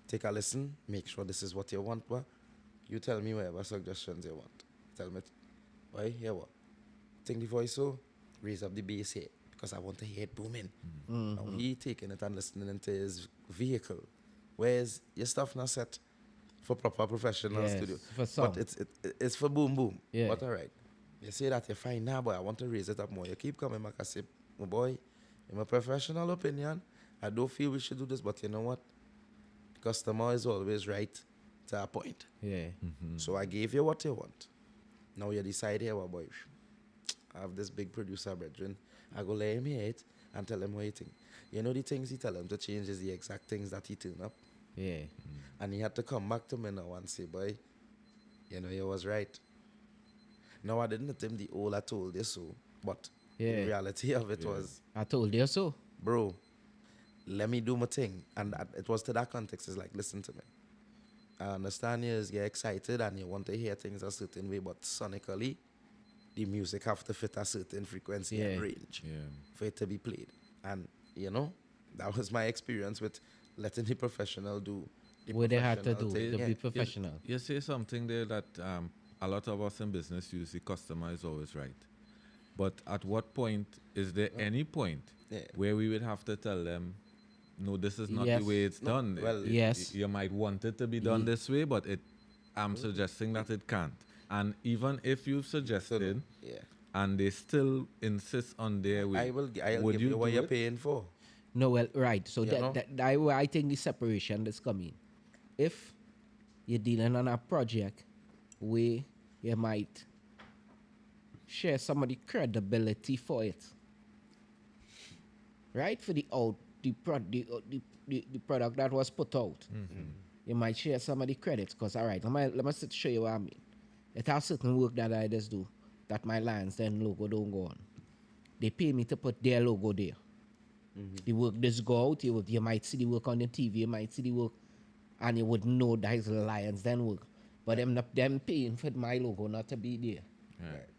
take a listen, make sure this is what you want. What you tell me whatever suggestions you want. Tell me, why here what? Think the voice so, raise up the bass here because I want to hear it booming. Now he taking it and listening into his vehicle. Where's your stuff not set for proper professional Yes, studio? for some. But it's for boom boom. Yeah. But all right. You say that you're fine now, boy. I want to raise it up more. You keep coming back. I say, my boy, in my professional opinion, I don't feel we should do this. But you know what? Customer is always right to a point. Yeah. So I gave you what you want. Now you decide here, boy. I have this big producer, brethren. I go let him hear it and tell him what you think. You know the things he tell him to change is the exact things that he turn up. Yeah. And he had to come back to me now and say, boy, you know, you was right. No, I didn't tell him the all I told you so. But Yeah. the reality of it was, I told you so. bro, let me do my thing. And it was to that context. It's like, listen to me. I understand you get excited and you want to hear things a certain way, but sonically, the music have to fit a certain frequency and Yeah. range Yeah. for it to be played. And, you know, that was my experience with letting the professional do the What they had to professional do thing. to Yeah. be professional. You say something there that a lot of us in business use the customer is always right. But at what point is there any point Yeah. where we would have to tell them, no, this is not Yes. the way it's No, done. well, Yes. You might want it to be done this way, but I'm suggesting that it can't. And even if you've So, suggested yeah. and they still insist on their way, I'll would give you what do you're it? paying for. No, well, right. So You know? that where I think the separation is coming. If you're dealing on a project where you might share some of the credibility for it, right? For the the product that was put out, you might share some of the credits. Because all right, let me show you what I mean. It has certain work that I just do that my Lions Den logo don't go on. They pay me to put their logo there. The work just go out, you might see the work on the TV, you might see the work, and you would know that is Lions Den work. But them paying for my logo not to be there.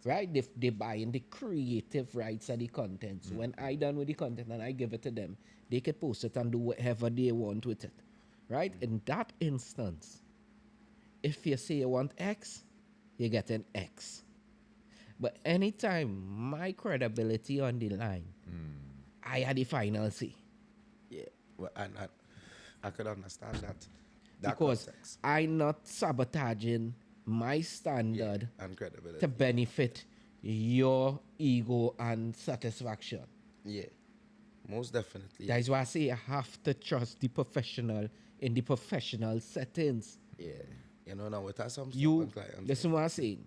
Right? They buying the creative rights of the content. So when I done with the content and I give it to them, they can post it and do whatever they want with it. Right? In that instance, if you say you want X, you get an X. But anytime my credibility on the line, I had the final say. Yeah. Well, and I could understand that. Because context. I'm not sabotaging my standard And credibility. to benefit your ego and satisfaction. Yeah. Most definitely. That is why I say you have to trust the professional in the professional settings. Yeah. You know, now it has some You stubborn clients. listen what I'm saying.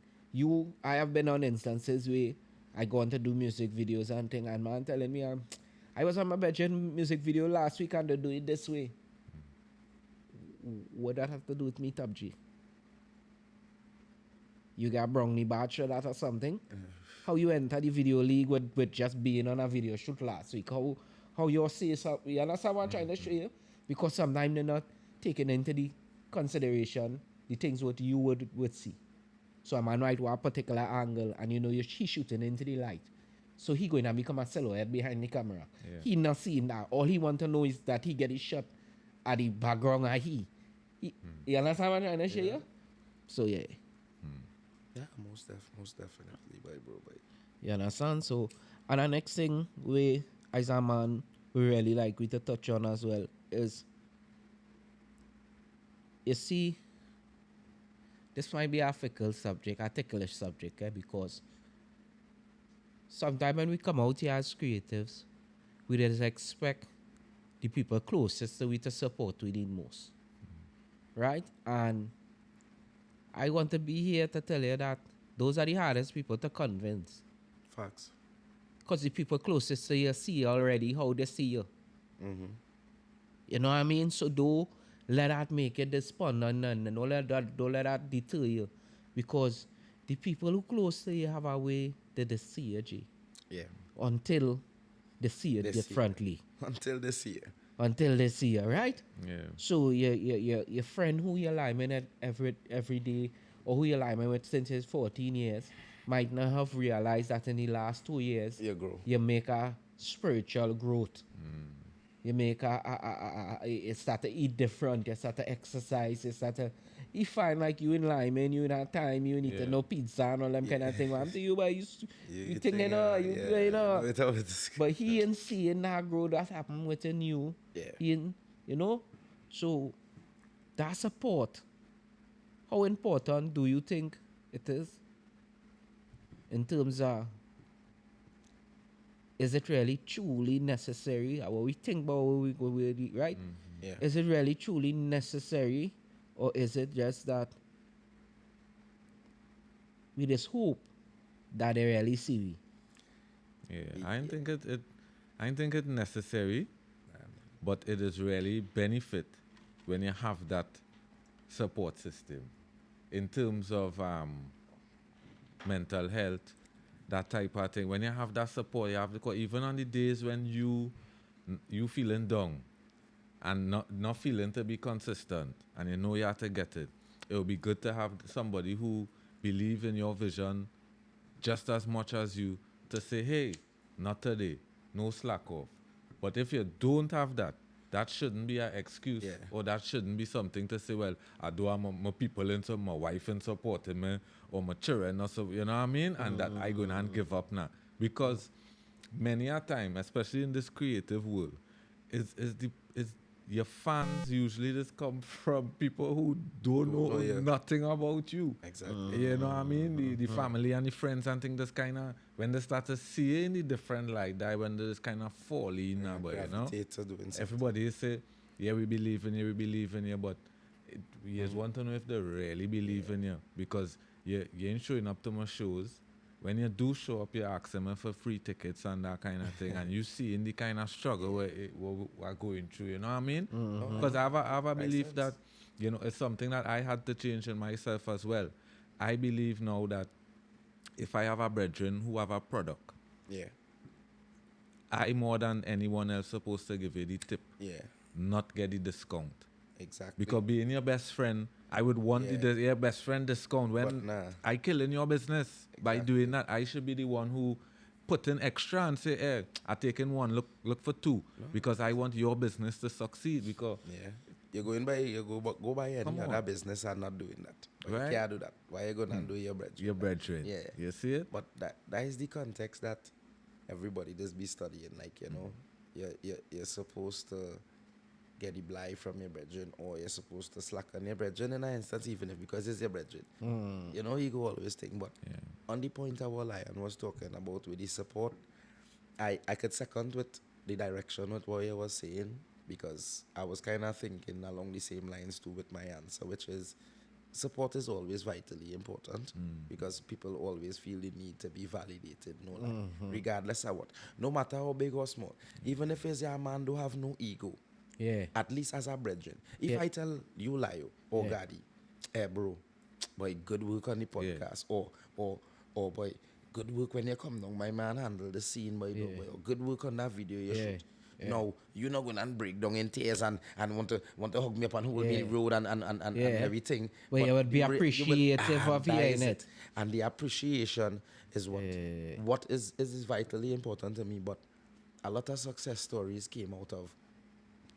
I have been on instances where I go on to do music videos and thing, and man telling me I was on my bedroom music video last week and they do it this way. What that have to do with me, Top G? You got brownie badge or that or something? How you enter the video league with just being on a video shoot last week? How you say something? You understand what I'm trying to show you? Because sometimes they're not taking into the consideration the things what you would see. So a man right to a particular angle and you know he's shooting into the light. So he going to become a silhouette behind the camera. Yeah. He not seeing that. All he want to know is that he get his shot at the background of he. You understand what I'm trying to show you? So yeah. Yeah, most definitely, bro. You understand? So, and the next thing we, as a man, we really like we to touch on as well is, you see, this might be a fickle subject, a ticklish subject, because sometimes when we come out here as creatives, we just expect the people closest to we to support we need most. Right? And I want to be here to tell you that those are the hardest people to convince. Facts. Because the people closest to you see already how they see you. Mm-hmm. You know what I mean? So don't let that make you despondent and don't let that deter you. Because the people who close to you have a way that they see you, G. Yeah. Until they see you They see you. differently. Until this year. Until they see you, right? Yeah. So your friend who you lineman at every day or who you lineman with since his 14 years might not have realized that in the last 2 years You grow. you make a spiritual growth. You make you start to eat different, you start to exercise, you find like you in lineman, you in that time, you need to Yeah. know pizza and all them kind of thing. What I'm to you, but you think you know, yeah. but he ain't seeing that growth that happen within you. Yeah. You know? So that support, how important do you think it is in terms of, is it really truly necessary? What we think about what we right? Yeah. Is it really truly necessary, or is it just that we just hope that they really see we? Yeah, I don't think it necessary, but it is really benefit when you have that support system in terms of mental health, that type of thing. When you have that support, you have to even on the days when you feeling down and not feeling to be consistent, and you know you have to get it. It will be good to have somebody who believe in your vision just as much as you to say, hey, not today, no slack off. But if you don't have that, that shouldn't be an excuse, Yeah. or that shouldn't be something to say, well, I do have my people in my wife in supporting me, or my children, or so, you know what I mean? And that I go and give up now. Because many a time, especially in this creative world, is your fans usually just come from people who don't know yeah. nothing about you. Exactly. You know what I mean? The family and the friends and things just kind of, when they start to see in the different light, that when they just kind of fall in, but you know? Gravitate to doing something. Everybody say, yeah, we believe in you, but we just want to know if they really believe in you. Because you ain't showing up to my shows. When you do show up, you ask them for free tickets and that kind of thing, and you see in the kind of struggle we're going through, you know what I mean? Because I have a belief sense. that, you know, it's something that I had to change in myself as well. I believe now that if I have a brethren who have a product, Yeah. I more than anyone else supposed to give you the tip, Yeah. not get the discount. Exactly. Because being your best friend, I would want Yeah. your best friend discount. But When nah. I kill in your business by Exactly. doing that, I should be the one who put in extra and say, hey, I taking one, look for two. Because I want your business to succeed. Because Yeah. You go by any Come other on. business and not doing that. But Right. You can't do that. Why you gonna do your bread? your brethren. Yeah. You see it? But that is the context that everybody just be studying. Like, you know, you're supposed to get the blight from your brethren, or you're supposed to slack on your brethren in an instance, even if because it's your brethren. You know, you go always think. But Yeah. on the point of what Lion was talking about with the support, I could second with the direction with what you was saying, because I was kind of thinking along the same lines too with my answer, which is support is always vitally important because people always feel the need to be validated, no lie, regardless of what. No matter how big or small. Even if it's a man don't have no ego, Yeah. at least as a brethren. If Yeah. I tell you, Lio, or Yeah. Gaddy, hey bro, boy, good work on the podcast, or boy, good work when you come down, my man handle the scene, boy, Yeah. boy, or good work on that video you Yeah. shoot. Yeah. No, you're not gonna break down in tears and want to hug me up and hold me Yeah. the road and Yeah. everything. Well, But you would be you will- appreciative of that hearing is it. And the appreciation is Yeah. what is vitally important to me. But a lot of success stories came out of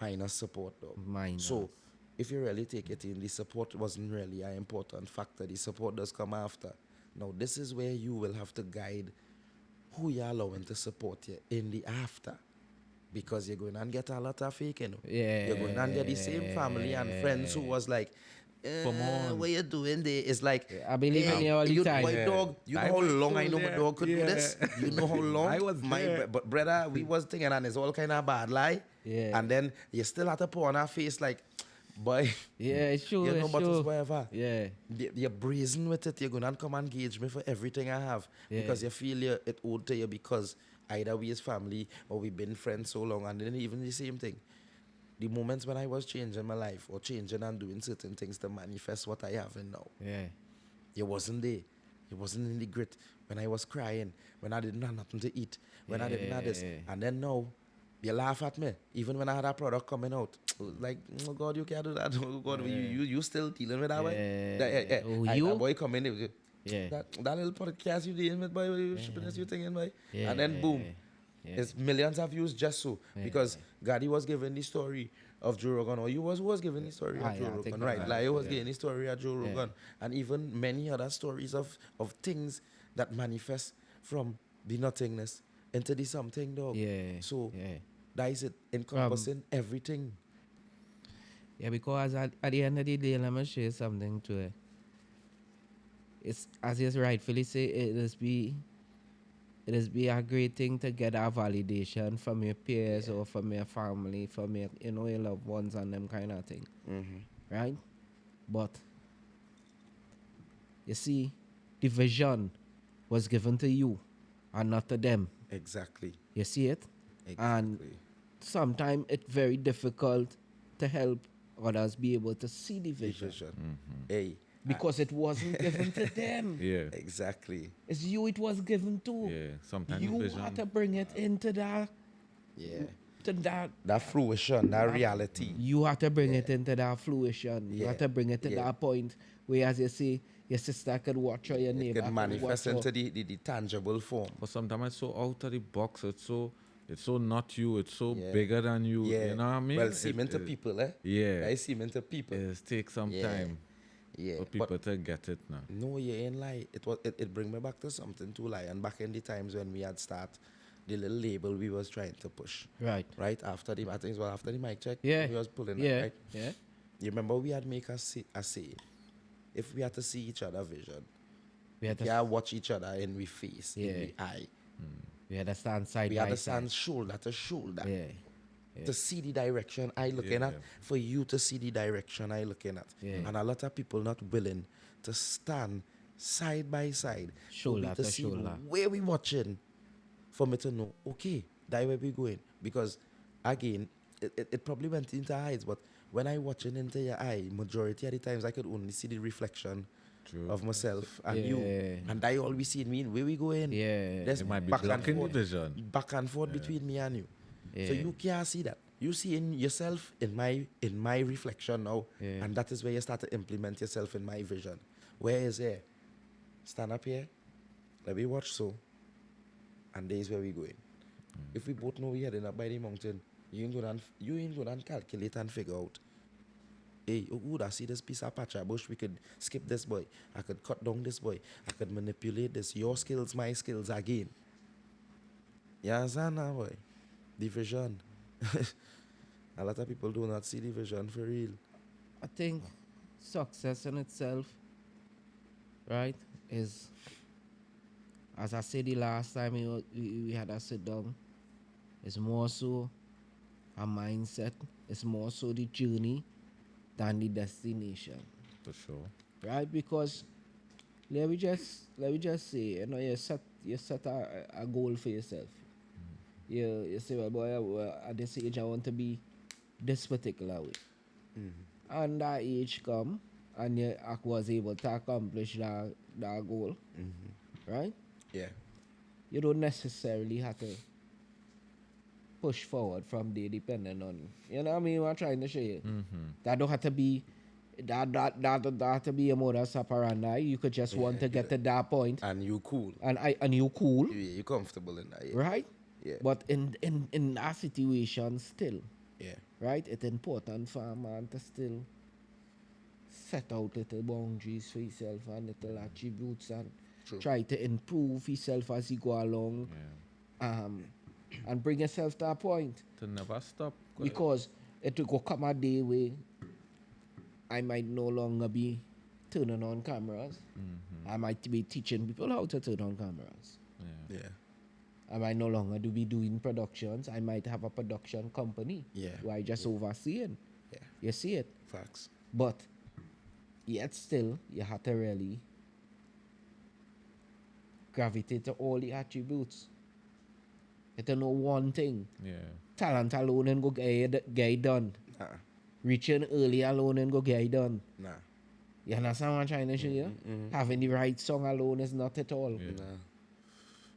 minus support, though. Minus. So if you really take it in, the support wasn't really an important factor. The support does come after. Now, this is where you will have to guide who you're allowing to support you in the after. Because you're going to get a lot of fake, you know. Yeah. You're going to get the same family and friends who was like, Come on. what you doing there? It's like, I believe in you all the you time. my Yeah. dog, you know I how was long I so know my there. dog could do Yeah. this? You know how long? I was there. But brother, we was thinking, and it's all kind of bad lie. Yeah. And then you still have to put on our face like, boy, Yeah, it's true. you know, it's but true. it's whatever. Yeah. You're brazen with it. You're going to come engage me for everything I have Yeah. because you feel it owed to you because either we as family or we've been friends so long. And then even the same thing. The moments when I was changing my life or changing and doing certain things to manifest what I have in now, Yeah. you wasn't there. You wasn't in the grit. When I was crying, when I didn't have nothing to eat, when I didn't have this. Yeah. And then now, you laugh at me. Even when I had a product coming out. Like, oh God, you can't do that. Oh God, you still dealing with that way? Yeah. Oh, you? A boy come in, Yeah. that little podcast you dealing with, boy, you shipping this, you thinking, boy. Yeah. And then boom. Yeah. It's millions of views just so. Because Gaddy was given the story of Joe Rogan, or you was given the story Ah, of yeah, Joe I think Rogan, I right? was, Like, you was yeah. getting the story of Joe Rogan. And even many other stories of things that manifest from the nothingness into the something, dog. Yeah. So yeah. that is it, encompassing everything. Yeah, because at the end of the day, let me share something to it. It's as you rightfully say, it is be a great thing to get our validation from your peers or from your family, from your your loved ones and them kind of thing. Right? But you see, the vision was given to you and not to them. Exactly. You see it? And Exactly. sometimes it's very difficult to help others be able to see the vision. Hey. Because it wasn't given to them. Yeah. Exactly. It's you it was given to. Yeah. Sometimes You vision. had to bring it into that, Yeah. to that. That fruition, that reality. You had to bring it into that fruition. You Yeah. had to bring it to Yeah. that point where, as you say, your sister could watch or your It neighbor can could manifest watch into her. the tangible form. But sometimes it's so out of the box. It's so not you. It's so Yeah. bigger than you. Yeah. You know what I mean? Well, seeming to people, eh? Yeah. I seeming to people. It takes some Yeah. time Yeah. for people to get it now. No, you ain't lie. It bring me back to something too, lie. And back in the times when we had start the little label we was trying to push. Right. Right after the, I think it was after the mic check. Yeah. We was pulling Yeah. that, right? Yeah. You remember we had make a say. If we had to see each other vision, We had we to, had watch each other in we face, Yeah. in the eye. we had to stand side We by had to side. stand shoulder to shoulder. Yeah. To see the direction I looking Yeah, at, yeah. for you to see the direction I looking at. Yeah. And a lot of people not willing to stand side by side. for Shoulder me to see shoulder. where we watching, for me to know, okay, that where we going. Because again, it probably went into eyes, but when I watching into your eye, majority of the times I could only see the reflection True. of myself and you. Yeah. And I always see me, where we going? Yeah. There's It might be back and blocking the forth vision. back and forth between me and you. So Yeah. you can't see that. You see in yourself in my reflection now, Yeah. and that is where you start to implement yourself in my vision. Where is there? Stand up here. Let me watch so. And there's where we going. If we both know we're heading up by the mountain, you ain't gonna calculate and figure out. Hey, oh good, I see this piece of patch of bush. We could skip this boy. I could cut down this boy. I could manipulate this. Your skills, my skills again. You understand now, boy? The vision. A lot of people do not see the vision for real. I think success in itself, right, is, as I said the last time we had a sit down, it's more so a mindset, it's more so the journey than the destination. For sure. right? Because let me just say, you set a goal for yourself. You say, well, boy, at this age I want to be this particular way. And that age come, and you was able to accomplish that goal, right? Yeah. You don't necessarily have to push forward from there depending on, you know what I mean? What I'm trying to show you. That don't have to be that have to be a modus operandi. You could just want to get to that point, And you cool. and you cool, You comfortable in that. Yeah. right? Yeah. But in that situation still, Yeah. right? It's important for a man to still set out little boundaries for himself and little attributes and True. try to improve himself as he go along, and bring yourself to a point. To never stop. Because it will go come a day where I might no longer be turning on cameras. I might be teaching people how to turn on cameras. Yeah. I might no longer be doing productions. I might have a production company Yeah. where I just overseeing. Yeah. You see it? Facts. But yet still, you have to really gravitate to all the attributes. You don't know one thing. Yeah. Talent alone and go get it done. Nah. Reaching early alone and go get it done. Nah. You understand what I'm trying to show you? Having the right song alone is not at all. Yeah. Nah.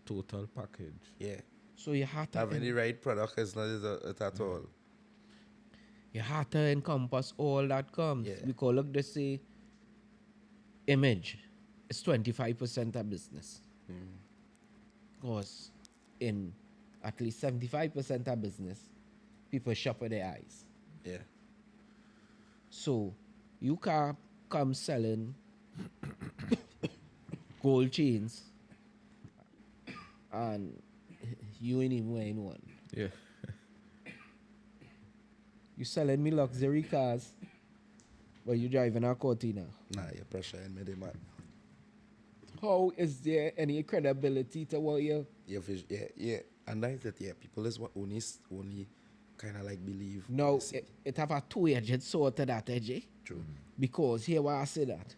Total package. Yeah. So you have to Having the right product is not it at all. you have to encompass all that comes. Yeah. Because look, they say image is 25% of business. Because in at least 75% of business, people shop with their eyes. Yeah. So you can't come selling gold chains and you ain't even wearing one. Yeah. You selling me luxury cars, but you driving a Cortina. Nah, you're pressuring me, man. How is there any credibility to what you? Yeah. And that's it, yeah. People is what only kind of like believe. No, they see. it have a two-edged sword to that edge, eh? True. Because here why I say that.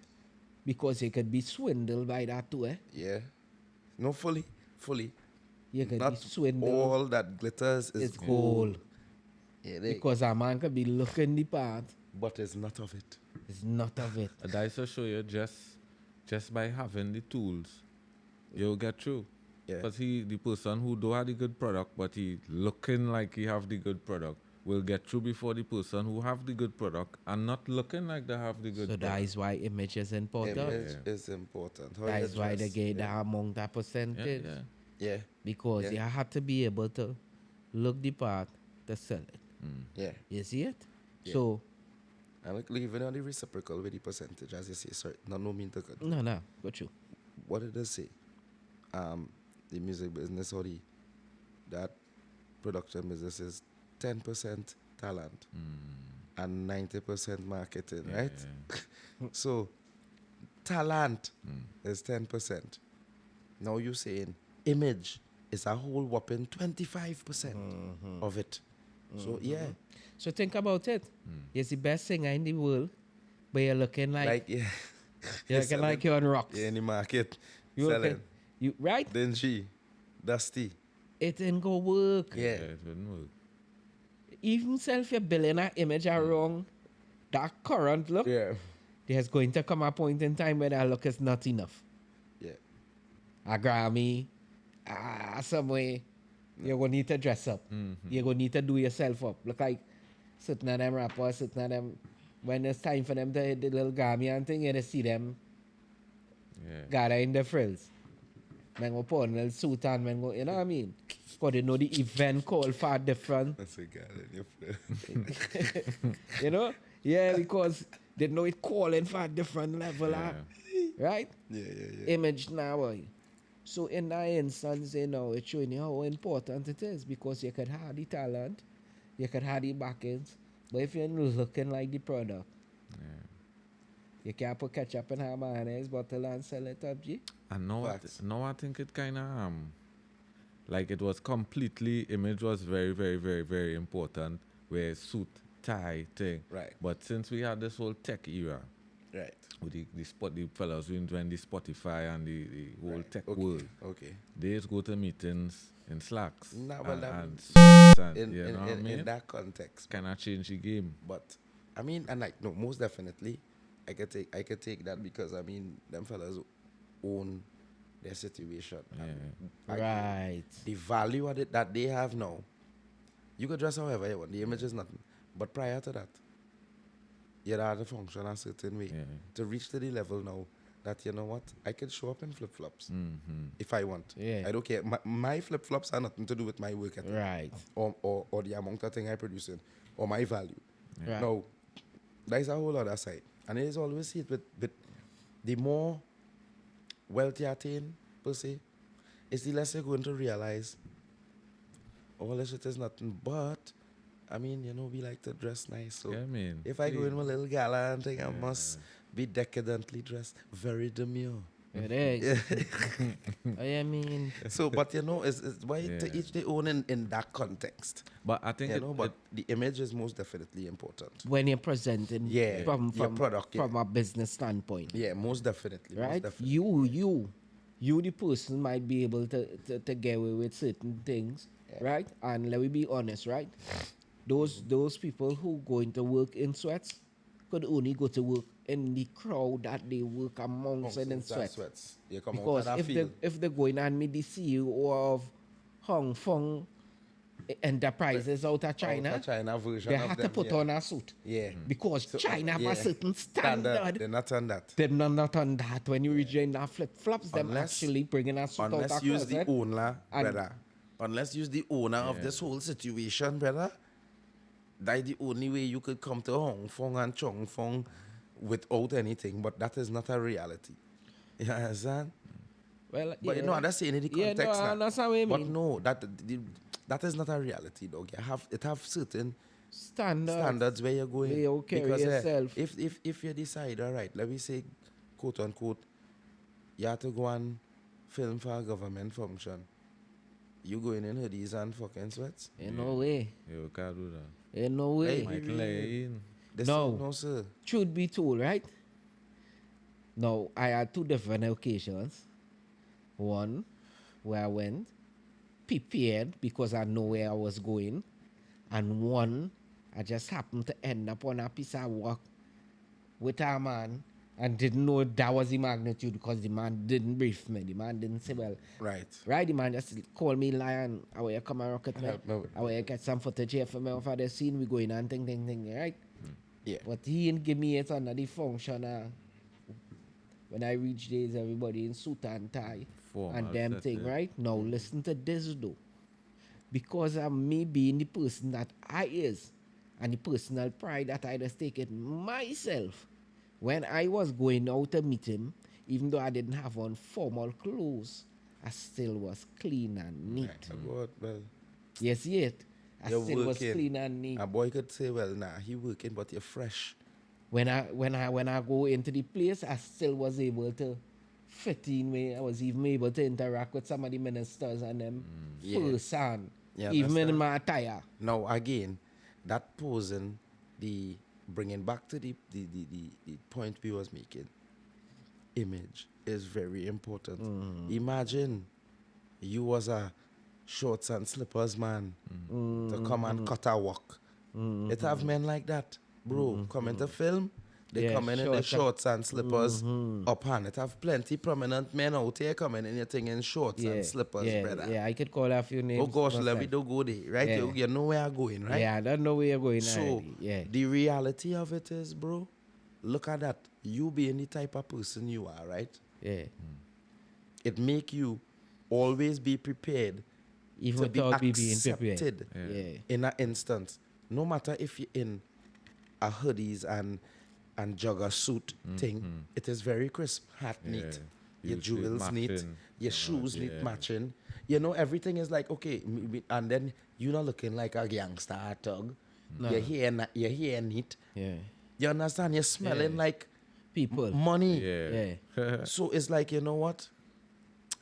Because you could be swindled by that too, eh? Yeah. No, fully. You could be Not swindled. all that glitters is It's gold. Yeah, Because a man could be looking the part. but it's not of it. It's not of it. And I also show you just by having the tools, you'll get through. Yeah. Because the person who don't have the good product, but he looking like he have the good product, will get through before the person who have the good product and not looking like they have the good So product. that is why image is important. Image is important. How That you is why they dress, get yeah. that among that Yeah, percentage. yeah. Yeah. Because Yeah. you have to be able to look the part to sell it. Yeah. You see it? Yeah. So, And like even on the reciprocal with the percentage, as you say, sorry, no mean to cut. no, go through. What did they say? The music business or that production business is 10% talent and 90% marketing, Yeah, right? So talent is 10%. Now you're saying image is a whole whopping 25% of it. So yeah, So think about it. You're the best singer in the world, but you're looking like, yeah, you're looking like you're on rocks. yeah, in the market You selling. looking, you right? Then she, Dusty, It ain't go work. yeah, It wouldn't work. Even self your billing an image are wrong. That current look, yeah, there's going to come a point in time where that look is not enough. yeah, A Grammy, somewhere, you're gonna need to dress up. You're gonna need to do yourself up. Look like certain of them rappers, certain of them, when it's time for them to hit the little Grammy and thing, you see them Yeah. gather in the frills. Man go put on a little suit on, man go, you know what I mean? Because they know the event called for different. that's a guy in your friend. You know? Yeah, because they know it calling for a different level, Yeah. right? Yeah. Image now. So in that instance, you know, it's showing you how important it is because you could have the talent, you could have the backings, but if you're not looking like the product, you can't put ketchup in her mayonnaise bottle and sell it up, G. And Facts. now I think it kind of like it was completely image was very very very very important. Where suit tie thing. Right. But since we had this whole tech era, Right. with the fellas who invent the Spotify and the whole Right. tech Okay. world. Okay. They just go to meetings in Slacks Nah, well, and you know what I mean? in that context, Kind of change the game. but I mean, and like no, most definitely, I could take that because I mean, them fellas own their situation. Yeah. Right. The value of it that they have now, you could dress however you want. The image is nothing. But prior to that, you had to function a certain way Yeah. to reach to the level now that you know what, I could show up in flip flops Mm-hmm. if I want. Yeah. I don't care. My flip flops have nothing to do with my work ethic Right. or the amount of thing I produce in or my value. Right. Now, there's a whole other side. And it is always see it with the more wealth you attain, per se, it's the less you're going to realize all this shit is nothing but, I mean, you know, we like to dress nice. So Yeah, I mean, if I go see, in my little gala and thing, I must be decadently dressed, very demure. It is. I mean, So, but you know, it's why Yeah. to each their own in that context. but I think You it, know, but the image is most definitely important. when you're presenting Yeah, from your product, from a business standpoint, Yeah, most definitely. Most right? definitely. You the person might be able to get away with certain things, right? And let me be honest, right? Those people who go into work in sweats could only go to work in the crowd that they work amongst and in sweats. You come Because out of that field. if they go in and meet the CEO of Hong Kong Enterprises out of China, Out of China version they of have to them, put yeah. on a suit. Yeah. Because So, China have yeah. a certain standard. They're not on that. They're not on that. When you reach in that flip flops, them Unless- actually bringing a suit out Unless of use the closet. owner, and- brother. Unless use the owner of this whole situation, brother. That's the only way you could come to Hong Kong and Chong Fong without anything. But that is not a reality. You understand? Well, But you know, I'm just saying in the Yeah, context. no, now. that's what I But mean. no, that is not a reality, dog. It have certain standards where you're going. where you carry Because yourself. if you decide, all right, let me say, quote unquote, you have to go and film for a government function. You going in hoodies and fucking sweats? In no way. you can't do that. In no way. Hey, Might lay in. No, sir. Truth be told, right? No, I had two different occasions. One where I went prepared because I know where I was going, and one I just happened to end up on a piece of work with a man and didn't know that was the magnitude because the man didn't brief me. The man didn't say, well, Right. right, the man just called me lion. I will come and rock at me. Help me with I will get some footage here for me for the scene. We going and thing, right? Yeah. But he didn't give me it under the function. When I reach there, is everybody in suit and tie Formal and them thing, setting. right? Now listen to this though. Because of me being the person that I is and the personal pride that I just take it myself. When I was going out to meet him, even though I didn't have on formal clothes, I still was clean and neat. Right. Well, Yes, yet. I you're still was working. clean and neat. A boy could say, well, nah, he working, but you're fresh. When I go into the place, I still was able to fit in me. I was even able to interact with some of the ministers and them Yeah. firsthand. Yeah, even in understand. my attire. Now, again, that posing, bringing back to the point we was making, image is very important. Imagine you was a shorts and slippers man to come and cut a walk. It have men like that, bro. Come into film, they Yeah, come in the shorts shorts and slippers up hand. It have plenty prominent men out here coming in anything in shorts and slippers, yeah, brother. yeah, I could call a few names. Oh gosh, myself. let me don't go there, right? Yeah. You know where I'm going, right? Yeah, I don't know where you're going So already. Yeah. the reality of it is, bro, look at that. You being the type of person you are, right? Yeah. It make you always be prepared Even to be without me being prepared. accepted Yeah. in an instance. No matter if you're in a hoodies and jogger suit thing, it is very crisp, hat neat, Yeah. your You see it jewels neat, matching. your shoes neat yeah. matching. You know, everything is like, okay, and then you're not looking like a gangster or thug. No. Your hair neat. Yeah. You understand? You're smelling like People. money. Yeah. Yeah. So it's like, you know what?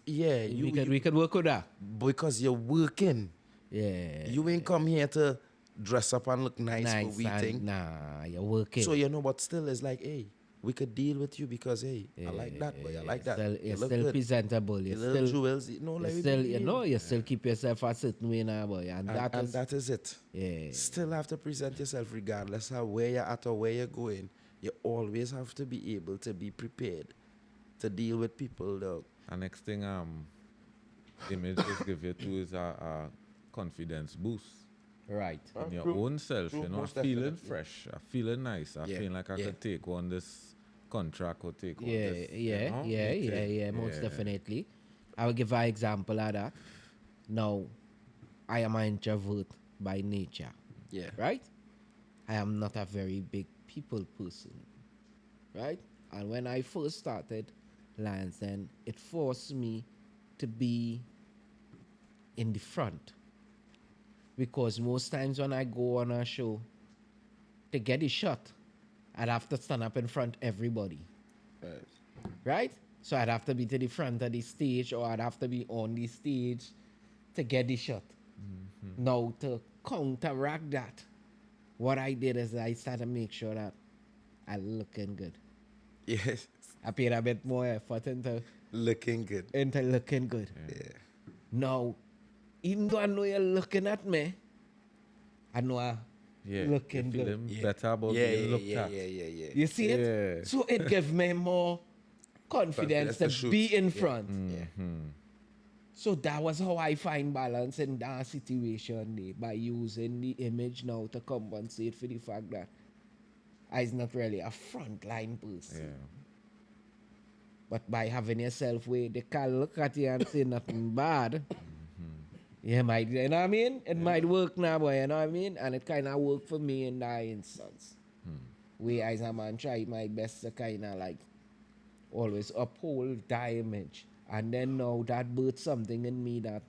Yeah, we could work with that. because you're working. Yeah. You ain't come here to dress up and look nice for we and- thing. Nah, you're working. So you know, but still it's like, hey, we could deal with you because hey, I like that, boy. I like that. Still, You you're look still good. presentable. Your You're little still, jewels, you know, like you're we still, be you doing. know, you still keep yourself a certain way now, boy. And that is, that is it. yeah. Still have to present yourself regardless of where you're at or where you're going. You always have to be able to be prepared to deal with people, dog. And next thing image just give you too is a confidence boost Right. in your True. own self, True, you know, most feeling definitely. fresh, feeling nice, I Yeah, feel like I yeah. could take on this contract or take on Yeah, this. yeah, you know? yeah, most Yeah. definitely. I will give an example of that. Now, I am an introvert by nature, Yeah. right? I am not a very big people person, right? And when I first started Lions, then it forced me to be in the front. Because most times when I go on a show, to get a shot, I'd have to stand up in front of everybody. Right. Right? So I'd have to be to the front of the stage or I'd have to be on the stage to get the shot. Now, to counteract that, what I did is I started to make sure that I looking good. Yes. I paid a bit more effort into Looking good. looking good. Yeah. Now, even though I know you're looking at me, I know I'm Yeah, looking you're good. feeling better about Yeah, being yeah, looked yeah, at. yeah. You see it? Yeah. So it gives me more confidence Confidence to to be shoot. in Yeah. front. Yeah. So that was how I find balance in that situation there, by using the image now to compensate for the fact that I's not really a frontline person. Yeah. But by having yourself where they can look at you and say nothing bad, you might, you know what I mean? It might work now, boy, you know what I mean? And it kind of worked for me in that instance. Where as a man try my best to kind of like always uphold that image. And then now that birthed something in me that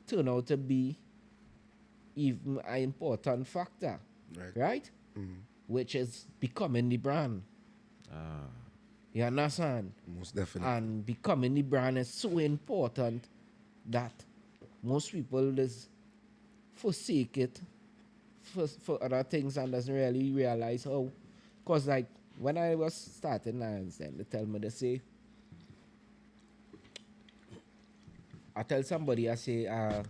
turned out to be even an important factor, Right. right? Which is becoming the brand. Ah. You understand? Most definitely. And becoming the brand is so important that most people just forsake it for other things and doesn't really realize how. Because like when I was starting Lions, then they tell me, they say, I tell somebody, I say, I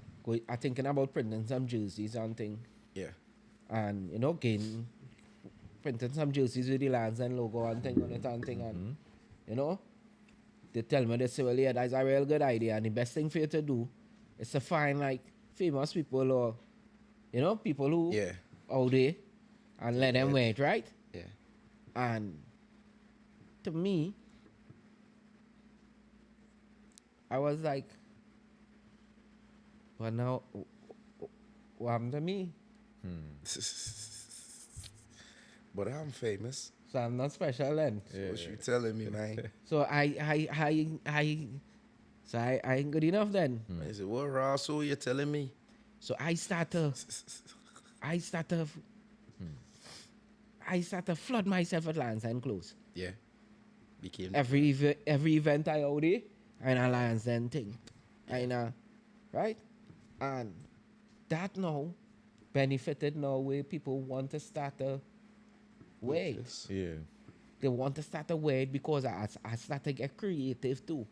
thinking about printing some jerseys and thing. Yeah. And, you know, again, printing some jerseys with the Lions and logo and thing on it and thing. And, you know, they tell me, they say, well, yeah, that's a real good idea. And the best thing for you to do is to find, like, famous people or, you know, people who Yeah. out there and let them wear it, right? Yeah. And to me, I was like, well, now, what happened to me? But I'm famous. So I'm not special then. So what you telling me, man? So I ain't good enough then. I said, what raw so you telling me? So I start to flood myself with Lions and clothes. Yeah. Became Every event I out there, and a Lions Den thing. And right? And that now benefited now where people want to start a way. Yeah. They want to start a way because I start to get creative too.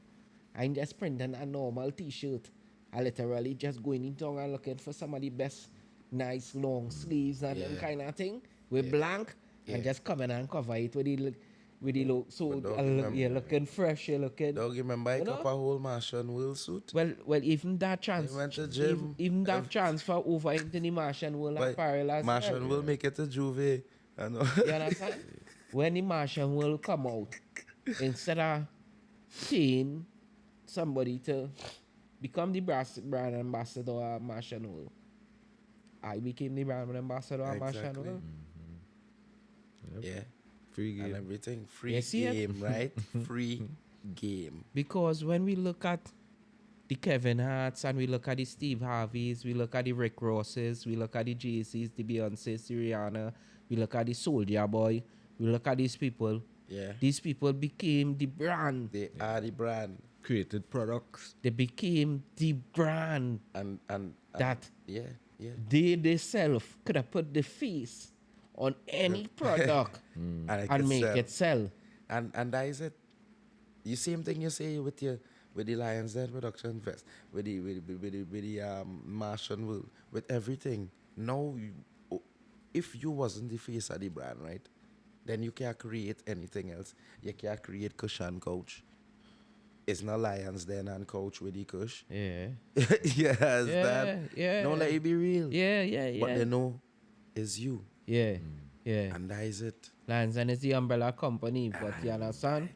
I ain't just printing a normal t-shirt. I literally just going in town and looking for some of the best nice long sleeves and them Yeah. kind of thing with blank Yeah. and just come in and cover it with the look. So But dog, you're looking fresh, you're looking. Dog, you remember I You cup know? a whole Martian Will suit? Well, even that went to gym. even that transfer over into the Martian World But apparel as Martian well. will make it to Juve. I know. You understand? When the Martian World come out, instead of paying somebody to become the brand ambassador of Martian World, I became the brand ambassador of Martian Exactly. World. Yeah. Free And game. everything. Free You see it? game, right? Free game. Because when we look at the Kevin Harts and we look at the Steve Harveys, we look at the Rick Rosses, we look at the Jay-Z's, the Beyonce's, the Rihanna, we look at the Soulja Boy, we look at these people. Yeah. These people became the brand. They are the brand. Created products. They became the brand And that yeah, yeah. they themselves could have put the face on any product I and could make sell. it sell. And that is it. You same thing you say with the Lions Den production fest, with the Martian World, with everything. Now, if you wasn't the face of the brand, right, then you can't create anything else. You can't create Kush and Coach. It's not Lions Den and Coach with the Kush. Yeah. You understand? Yeah. No, let it be real. Yeah. But they know it's you, Yeah. and that is it. Lions and is the umbrella company, but you understand?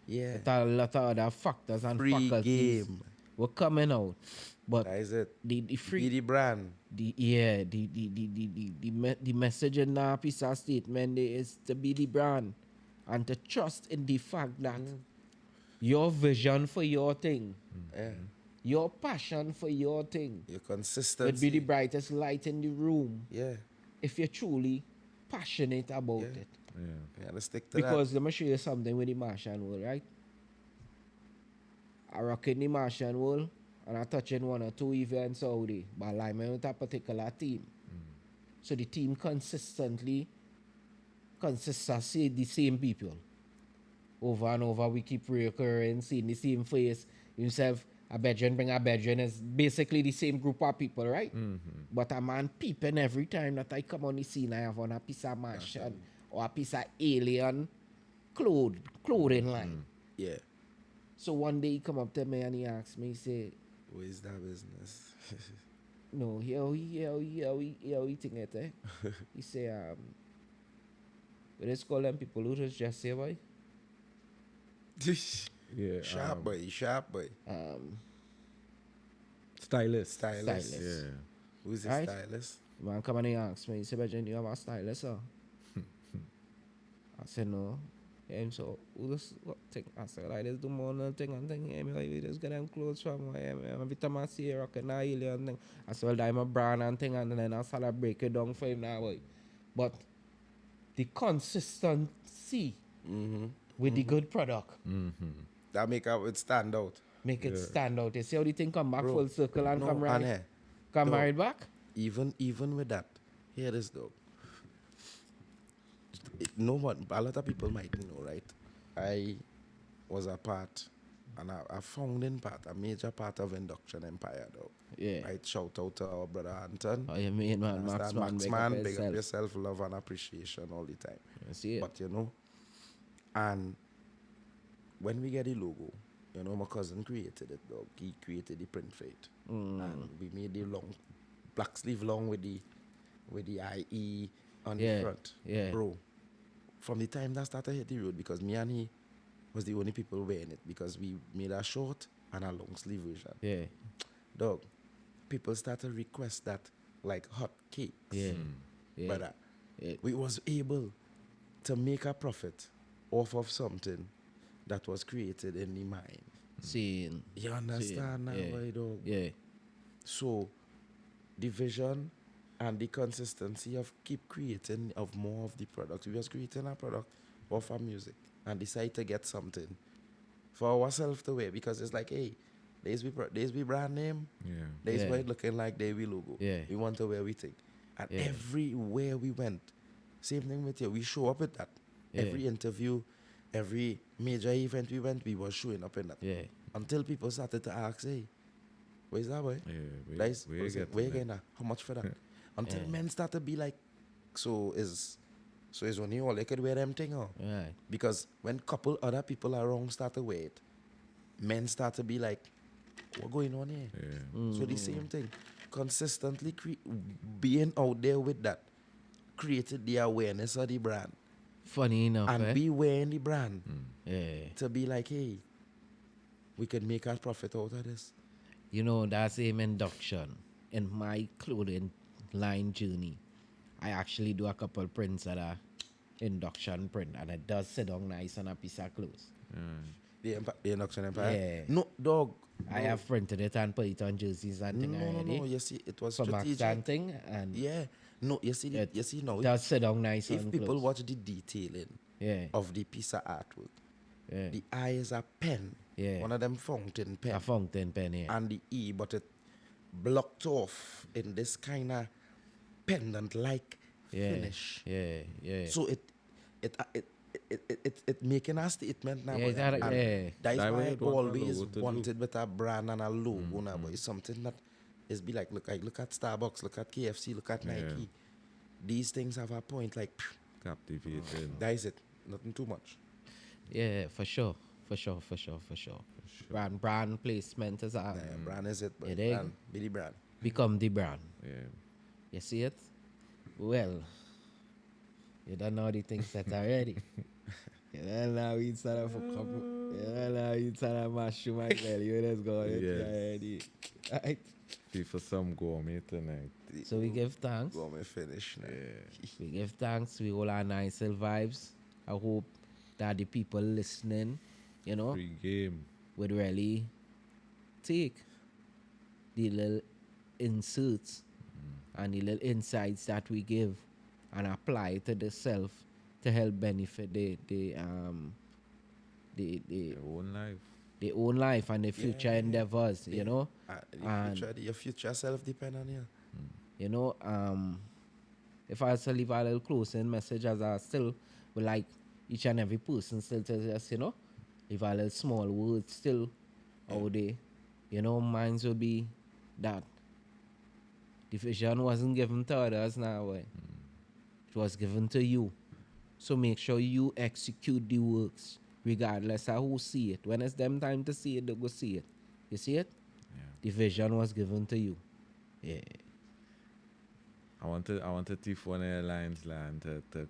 Yeah, There are a lot of other factors and free faculties game. were coming out. But That is it. the Be free the brand. the message in that piece of statement there is to be the brand and to trust in the fact that your vision for your thing, Yeah, your passion for your thing your would consistency. be the brightest light in the room Yeah, if you're truly passionate about Yeah. it. Yeah. you gotta stick to Because let me show you something with the Martian world, right? I rock in the Martian world and I touch in one or two events already, but like me with a particular team. So the team consists of say the same people. Over and over we keep recurring, seeing the same face. Himself, a bedroom bring a bedroom is basically the same group of people, right? But a man peeping every time that I come on the scene, I have on a piece of Martian or a piece of alien clothing line. that. Yeah, So one day he come up to me and he asked me, he say, what is that business? no, here we think it, eh? He say, what is call them people who just say, boy? Yeah. Sharp boy. Stylist. Stylist. Stylist. Yeah. Who's the Right? stylist? Man come and he asked me, he said, Benjamin, you have a stylist, sir? I said, no. And so, who just what thing? I said, like, this do more than thing and thing. Yeah, me like, we just get them clothes from every time I see a rock and I alien thing. I said, well, I'm a brand and thing, and then I start to break it down for him now, boy. But the consistency with the good product That make it stand out. make it stand out. You see how the thing come back Bro, full circle and no, come right, and here, come no. right back? Even with that, here is though. No one, a lot of people might know, right? I was a part, and a founding part, a major part of Induction Empire, though. Yeah. Right, shout out to our brother Anton. Oh, you mean, man, Understand? Max Max man, man, big big up yourself. yourself, love and appreciation all the time. You see it? But you know, and when we get the logo, you know, my cousin created it, dog. He created the print for it, and we made the long black sleeve long with the IE on Yeah, the front, yeah. bro. From the time that started hit the road, because me and he was the only people wearing it, because we made a short and a long sleeve version. Yeah. Dog, people started request that like hot cakes. Yeah. Yeah. Brother, Yeah. we was able to make a profit off of something that was created in the mind. Seeing. You understand now, yeah. boy, dog? Yeah. So, the vision and the consistency of keep creating of more of the products. We was creating a product of our music and decide to get something for ourselves to wear, because it's like, hey, there's we brand name, Yeah. there's Yeah. where it looking like they we logo. Yeah. We want to wear everything. And Yeah. everywhere we went, same thing with you. We show up with that. Yeah. Every interview, every major event we went, we was showing up in that. Yeah. Until people started to ask, hey, where's that boy? Yeah. That's where where you get you that? getting that? How much for that? Until Yeah. men start to be like, so is only all they could wear them thing, huh? Right. Because when couple other people around start to wear it, men start to be like, what going on here? Yeah. So the same thing, consistently being out there with that, created the awareness of the brand, Funny enough, and eh? be wearing the brand Yeah. to be like, hey, we can make a profit out of this. You know, that same induction in my clothing line journey, I actually do a couple prints that are induction print, and it does sit down nice on a piece of clothes. The Induction Empire. Yeah. No, dog. I no. have printed it and put it on jerseys and thing No. already. You see, it was For Max strategic. and thing, and Yeah. No, you see, it you see now. does sit down nice If on people clothes. watch the detailing Yeah. of the piece of artwork, Yeah. the I is a pen. Yeah. One of them fountain pen. A fountain pen, yeah. And the E, but it blocked off in this kind of pendant like finish. Yeah. So it making a statement now. Yeah, boy, that- and yeah. That's That why way I you'd want a always logo to wanted with a brand and a logo now, boy. Something that is be like, look at Starbucks, look at KFC, look at Nike. These things have a point, like, Captivating. that is it. Nothing too much. Yeah, for sure. Brand placement is Yeah, brand is it, but You dig? brand, be the brand. become the brand. Yeah. You see it? Well, you don't know the things that are ready. You don't know it's not a for couple. You don't know it's not a mushroom my belly. You just go it Yes. ready. Right? Feel for some gourmet tonight. So we give thanks. Go and finish now. We give thanks. We all our nice little vibes. I hope that the people listening, you know, Free game. would really take the little inserts and the little insights that we give and apply it to the self to help benefit the Your own life. their own life and their future endeavors, you know. Your future self depend on you. You know, if I was to leave a little closing message, as I still would like each and every person still to just, you know, leave a little small word still out there. You know, mine would be that the vision wasn't given to others now, boy. It was given to you. So make sure you execute the works, regardless of who see it. When it's them time to see it, they go see it. You see it? Yeah. The vision was given to you. Yeah. I want to thief one airlines land to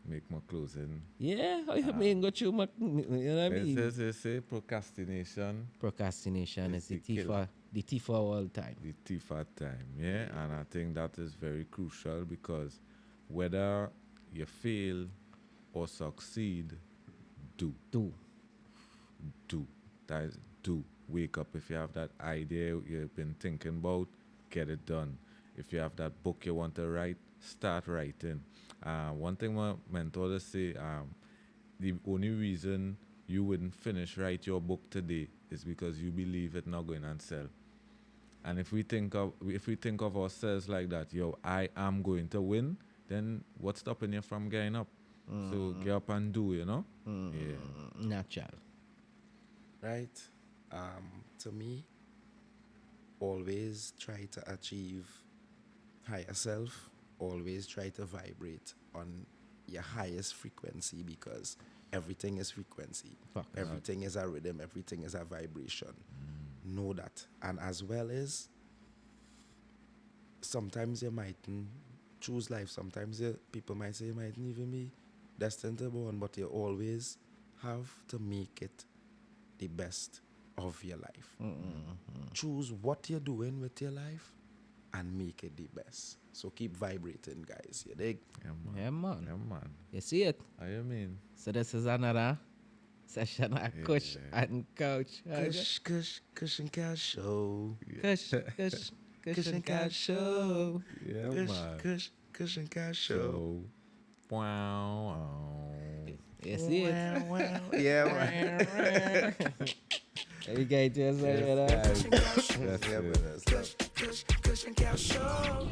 make my closing. Yeah, how you mean go through my, you know what I mean? It say procrastination, Procrastination is It's the the thief of all time. the thief at time. Yeah, and I think that is very crucial because whether you fail or succeed, do. That is do. Wake up. If you have that idea you've been thinking about, get it done. If you have that book you want to write, start writing. One thing my mentor does say, the only reason you wouldn't write your book today is because you believe it not going and sell. And if we think of ourselves like that, yo, I am going to win, then what's stopping you from getting up? So get up and do, you know? Yeah. Natural. Right? To me, always try to achieve higher self. Always try to vibrate on your highest frequency because everything is frequency. Fuck. Everything is a rhythm. Everything is a vibration. Know that. And as well as sometimes you mightn't choose life. Sometimes people might say you mightn't even be destined to born, but you always have to make it the best of your life. Choose what you're doing with your life and make it the best. So keep vibrating, guys. You dig? Yeah, man. Yeah, man. You see it? How you mean? So this is another session of Kush and Couch. Kush and Cow Show. Kush and Couch Show. Yeah, man. Kush and Cow Show. So, wow. You see it? Yeah, man. You get yourself, Yes, Yeah, man. That's love. Kush and Cow Show.